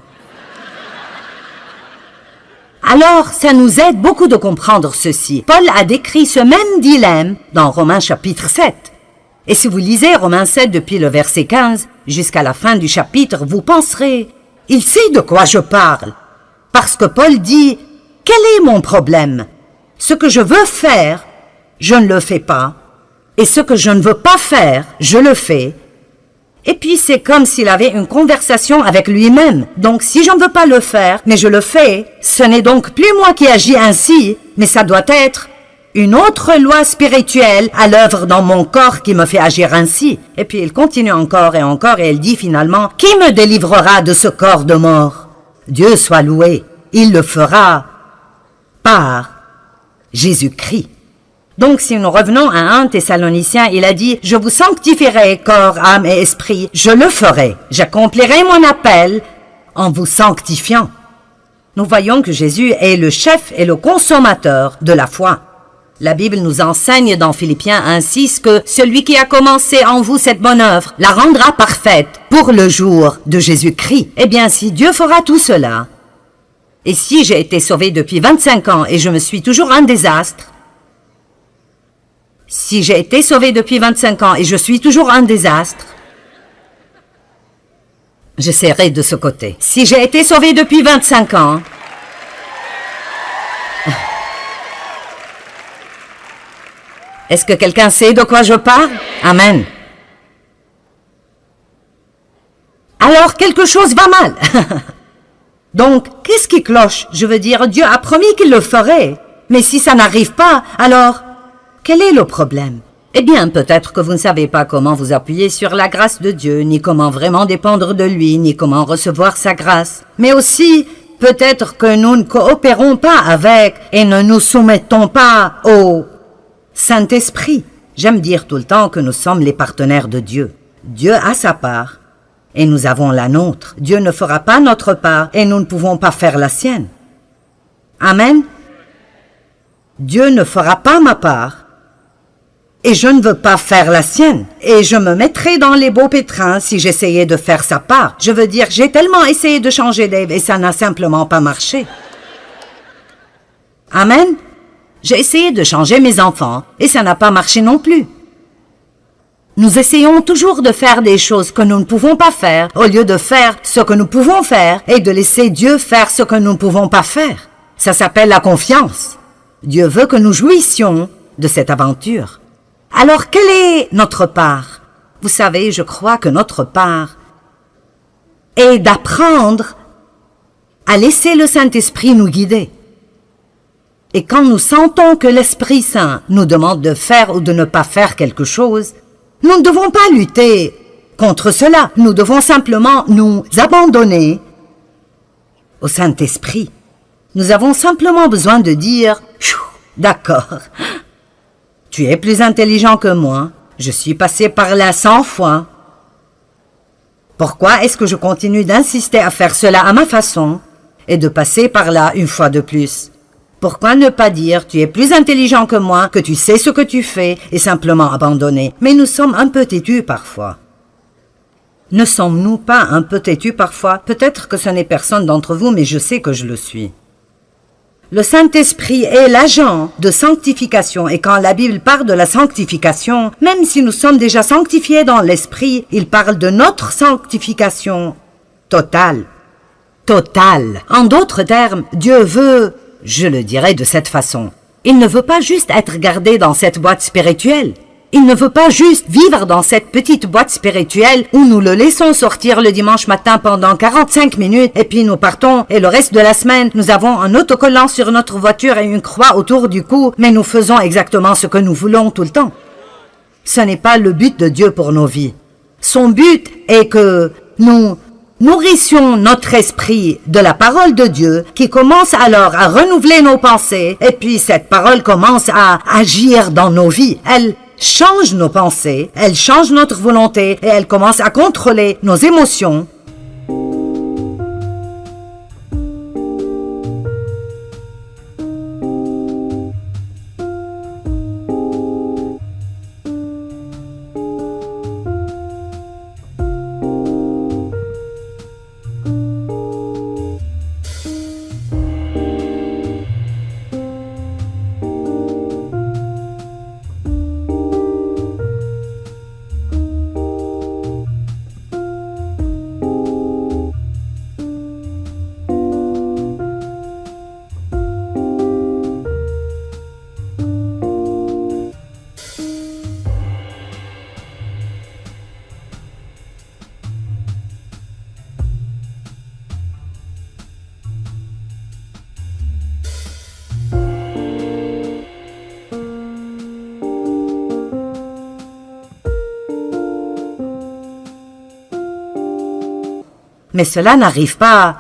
Alors, ça nous aide beaucoup de comprendre ceci. Paul a décrit ce même dilemme dans Romains chapitre 7. Et si vous lisez Romains 7 depuis le verset 15 jusqu'à la fin du chapitre, vous penserez « Il sait de quoi je parle ». Parce que Paul dit « Quel est mon problème? Ce que je veux faire, je ne le fais pas. Et ce que je ne veux pas faire, je le fais. » Et puis c'est comme s'il avait une conversation avec lui-même. Donc si je ne veux pas le faire, mais je le fais, ce n'est donc plus moi qui agis ainsi, mais ça doit être une autre loi spirituelle à l'œuvre dans mon corps qui me fait agir ainsi. Et puis il continue encore et il dit finalement, « Qui me délivrera de ce corps de mort? Dieu soit loué, il le fera par Jésus-Christ. » Donc si nous revenons à 1 Thessaloniciens, il a dit, « Je vous sanctifierai corps, âme et esprit, je le ferai. J'accomplirai mon appel en vous sanctifiant. » Nous voyons que Jésus est le chef et le consommateur de la foi. La Bible nous enseigne dans Philippiens 1,6 que celui qui a commencé en vous cette bonne œuvre la rendra parfaite pour le jour de Jésus-Christ. Eh bien, si Dieu fera tout cela, et si j'ai été sauvé depuis 25 ans et je me suis toujours un désastre, si j'ai été sauvé depuis 25 ans et je suis toujours un désastre, j'essaierai de ce côté. Si j'ai été sauvé depuis 25 ans, est-ce que quelqu'un sait de quoi je parle? Amen. Alors, quelque chose va mal. Donc, qu'est-ce qui cloche? Je veux dire, Dieu a promis qu'il le ferait. Mais si ça n'arrive pas, alors, quel est le problème? Eh bien, peut-être que vous ne savez pas comment vous appuyer sur la grâce de Dieu, ni comment vraiment dépendre de lui, ni comment recevoir sa grâce. Mais aussi, peut-être que nous ne coopérons pas avec et ne nous soumettons pas au Saint-Esprit. J'aime dire tout le temps que nous sommes les partenaires de Dieu. Dieu a sa part et nous avons la nôtre. Dieu ne fera pas notre part et nous ne pouvons pas faire la sienne. Amen. Dieu ne fera pas ma part et je ne veux pas faire la sienne. Et je me mettrais dans les beaux pétrins si j'essayais de faire sa part. Je veux dire, j'ai tellement essayé de changer Dave et ça n'a simplement pas marché. Amen. J'ai essayé de changer mes enfants, et ça n'a pas marché non plus. Nous essayons toujours de faire des choses que nous ne pouvons pas faire, au lieu de faire ce que nous pouvons faire, et de laisser Dieu faire ce que nous ne pouvons pas faire. Ça s'appelle la confiance. Dieu veut que nous jouissions de cette aventure. Alors, quelle est notre part? Vous savez, je crois que notre part est d'apprendre à laisser le Saint-Esprit nous guider. Et quand nous sentons que l'Esprit Saint nous demande de faire ou de ne pas faire quelque chose, nous ne devons pas lutter contre cela. Nous devons simplement nous abandonner au Saint-Esprit. Nous avons simplement besoin de dire « D'accord, tu es plus intelligent que moi, je suis passé par là 100 fois. Pourquoi est-ce que je continue d'insister à faire cela à ma façon et de passer par là une fois de plus ? Pourquoi ne pas dire « tu es plus intelligent que moi, que tu sais ce que tu fais » et simplement abandonner? Mais nous sommes un peu têtus parfois. Ne sommes-nous pas un peu têtus parfois? Peut-être que ce n'est personne d'entre vous, mais je sais que je le suis. Le Saint-Esprit est l'agent de sanctification et quand la Bible parle de la sanctification, même si nous sommes déjà sanctifiés dans l'Esprit, il parle de notre sanctification totale. Totale. En d'autres termes, Dieu veut, je le dirais de cette façon, il ne veut pas juste être gardé dans cette boîte spirituelle. Il ne veut pas juste vivre dans cette petite boîte spirituelle où nous le laissons sortir le dimanche matin pendant 45 minutes et puis nous partons et le reste de la semaine, nous avons un autocollant sur notre voiture et une croix autour du cou, mais nous faisons exactement ce que nous voulons tout le temps. Ce n'est pas le but de Dieu pour nos vies. Son but est que nous nourrissions notre esprit de la parole de Dieu qui commence alors à renouveler nos pensées et puis cette parole commence à agir dans nos vies. Elle change nos pensées, elle change notre volonté et elle commence à contrôler nos émotions. Mais cela n'arrive pas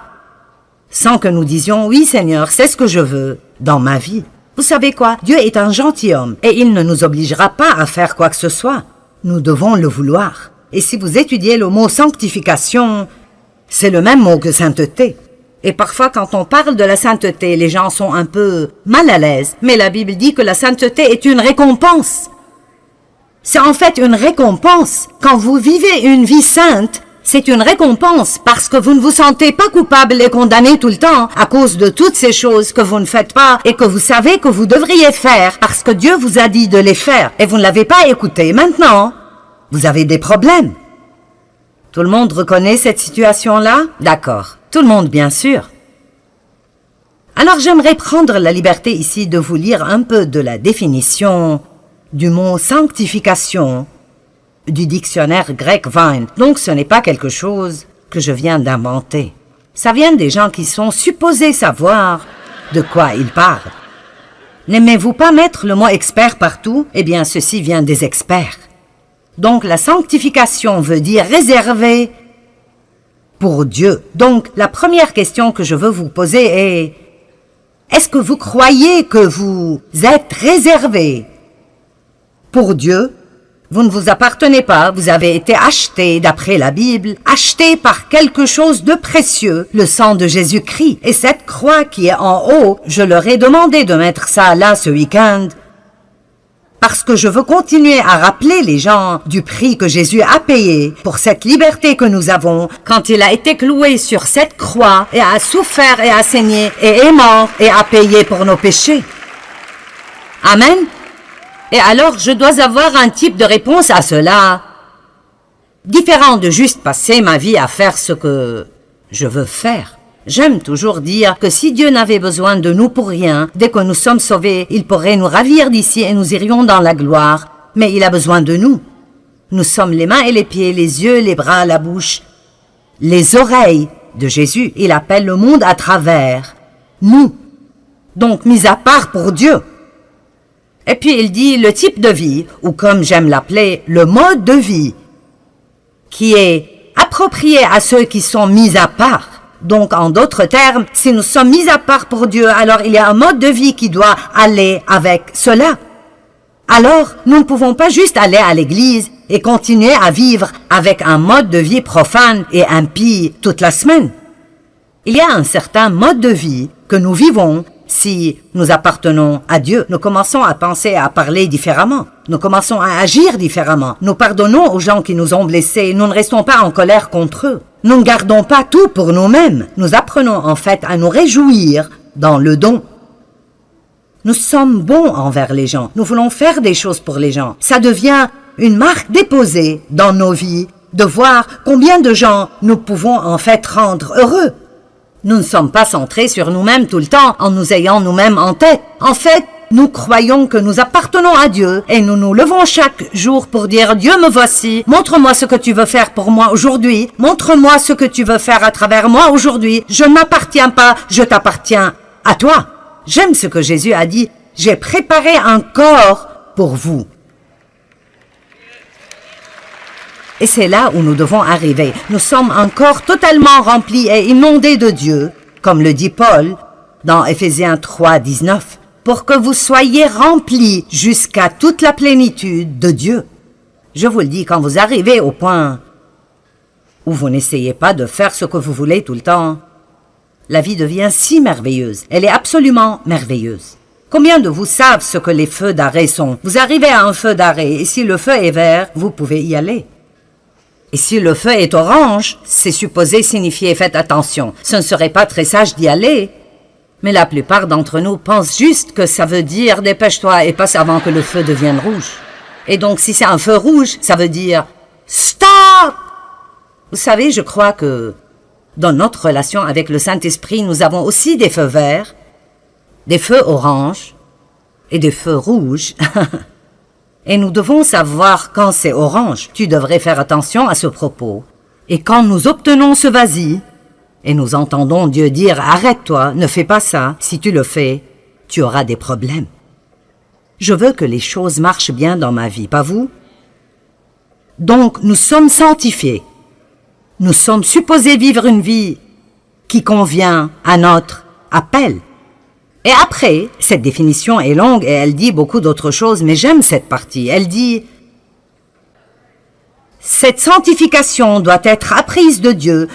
sans que nous disions « Oui Seigneur, c'est ce que je veux dans ma vie ». Vous savez quoi? Dieu est un gentilhomme et il ne nous obligera pas à faire quoi que ce soit. Nous devons le vouloir. Et si vous étudiez le mot sanctification, c'est le même mot que sainteté. Et parfois quand on parle de la sainteté, les gens sont un peu mal à l'aise. Mais la Bible dit que la sainteté est une récompense. C'est en fait une récompense. Quand vous vivez une vie sainte, c'est une récompense parce que vous ne vous sentez pas coupable et condamné tout le temps à cause de toutes ces choses que vous ne faites pas et que vous savez que vous devriez faire parce que Dieu vous a dit de les faire et vous ne l'avez pas écouté. Maintenant, vous avez des problèmes. Tout le monde reconnaît cette situation-là? D'accord. Tout le monde, bien sûr. Alors j'aimerais prendre la liberté ici de vous lire un peu de la définition du mot sanctification du dictionnaire grec Vine. Donc ce n'est pas quelque chose que je viens d'inventer. Ça vient des gens qui sont supposés savoir de quoi ils parlent. N'aimez-vous pas mettre le mot expert partout? Eh bien, ceci vient des experts. Donc la sanctification veut dire réservé pour Dieu. Donc la première question que je veux vous poser est: est-ce que vous croyez que vous êtes réservé pour Dieu? Vous ne vous appartenez pas, vous avez été acheté, d'après la Bible, acheté par quelque chose de précieux, le sang de Jésus-Christ. Et cette croix qui est en haut, je leur ai demandé de mettre ça là ce week-end, parce que je veux continuer à rappeler les gens du prix que Jésus a payé pour cette liberté que nous avons quand il a été cloué sur cette croix et a souffert et a saigné et est mort et a payé pour nos péchés. Amen. Et alors, je dois avoir un type de réponse à cela, différent de juste passer ma vie à faire ce que je veux faire. J'aime toujours dire que si Dieu n'avait besoin de nous pour rien, dès que nous sommes sauvés, il pourrait nous ravir d'ici et nous irions dans la gloire. Mais il a besoin de nous. Nous sommes les mains et les pieds, les yeux, les bras, la bouche, les oreilles de Jésus. Il appelle le monde à travers nous. Donc, mis à part pour Dieu. Et puis il dit le type de vie, ou comme j'aime l'appeler, le mode de vie, qui est approprié à ceux qui sont mis à part. Donc en d'autres termes, si nous sommes mis à part pour Dieu, alors il y a un mode de vie qui doit aller avec cela. Alors nous ne pouvons pas juste aller à l'église et continuer à vivre avec un mode de vie profane et impie toute la semaine. Il y a un certain mode de vie que nous vivons Si nous appartenons à Dieu, nous commençons à penser et à parler différemment. Nous commençons à agir différemment. Nous pardonnons aux gens qui nous ont blessés. Nous ne restons pas en colère contre eux. Nous ne gardons pas tout pour nous-mêmes. Nous apprenons en fait à nous réjouir dans le don. Nous sommes bons envers les gens. Nous voulons faire des choses pour les gens. Ça devient une marque déposée dans nos vies de voir combien de gens nous pouvons en fait rendre heureux. Nous ne sommes pas centrés sur nous-mêmes tout le temps en nous ayant nous-mêmes en tête. En fait, nous croyons que nous appartenons à Dieu et nous nous levons chaque jour pour dire « Dieu, me voici, montre-moi ce que tu veux faire pour moi aujourd'hui, montre-moi ce que tu veux faire à travers moi aujourd'hui, je ne m'appartiens pas, je t'appartiens à toi. » J'aime ce que Jésus a dit « J'ai préparé un corps pour vous. » Et c'est là où nous devons arriver. Nous sommes un corps totalement rempli et inondé de Dieu, comme le dit Paul dans Éphésiens 3, 19, pour que vous soyez remplis jusqu'à toute la plénitude de Dieu. Je vous le dis, quand vous arrivez au point où vous n'essayez pas de faire ce que vous voulez tout le temps, la vie devient si merveilleuse. Elle est absolument merveilleuse. Combien de vous savent ce que les feux d'arrêt sont? Vous arrivez à un feu d'arrêt et si le feu est vert, vous pouvez y aller. Et si le feu est orange, c'est supposé signifier « faites attention ». Ce ne serait pas très sage d'y aller. Mais la plupart d'entre nous pensent juste que ça veut dire « dépêche-toi et passe avant que le feu devienne rouge ». Et donc si c'est un feu rouge, ça veut dire « stop ». Vous savez, je crois que dans notre relation avec le Saint-Esprit, nous avons aussi des feux verts, des feux oranges et des feux rouges. Et nous devons savoir quand c'est orange. Tu devrais faire attention à ce propos. Et quand nous obtenons ce vas-y, et nous entendons Dieu dire « Arrête-toi, ne fais pas ça. Si tu le fais, tu auras des problèmes. » Je veux que les choses marchent bien dans ma vie, pas vous? Donc, nous sommes sanctifiés. Nous sommes supposés vivre une vie qui convient à notre appel. Et après, cette définition est longue et elle dit beaucoup d'autres choses, mais j'aime cette partie. Elle dit « Cette sanctification doit être apprise de Dieu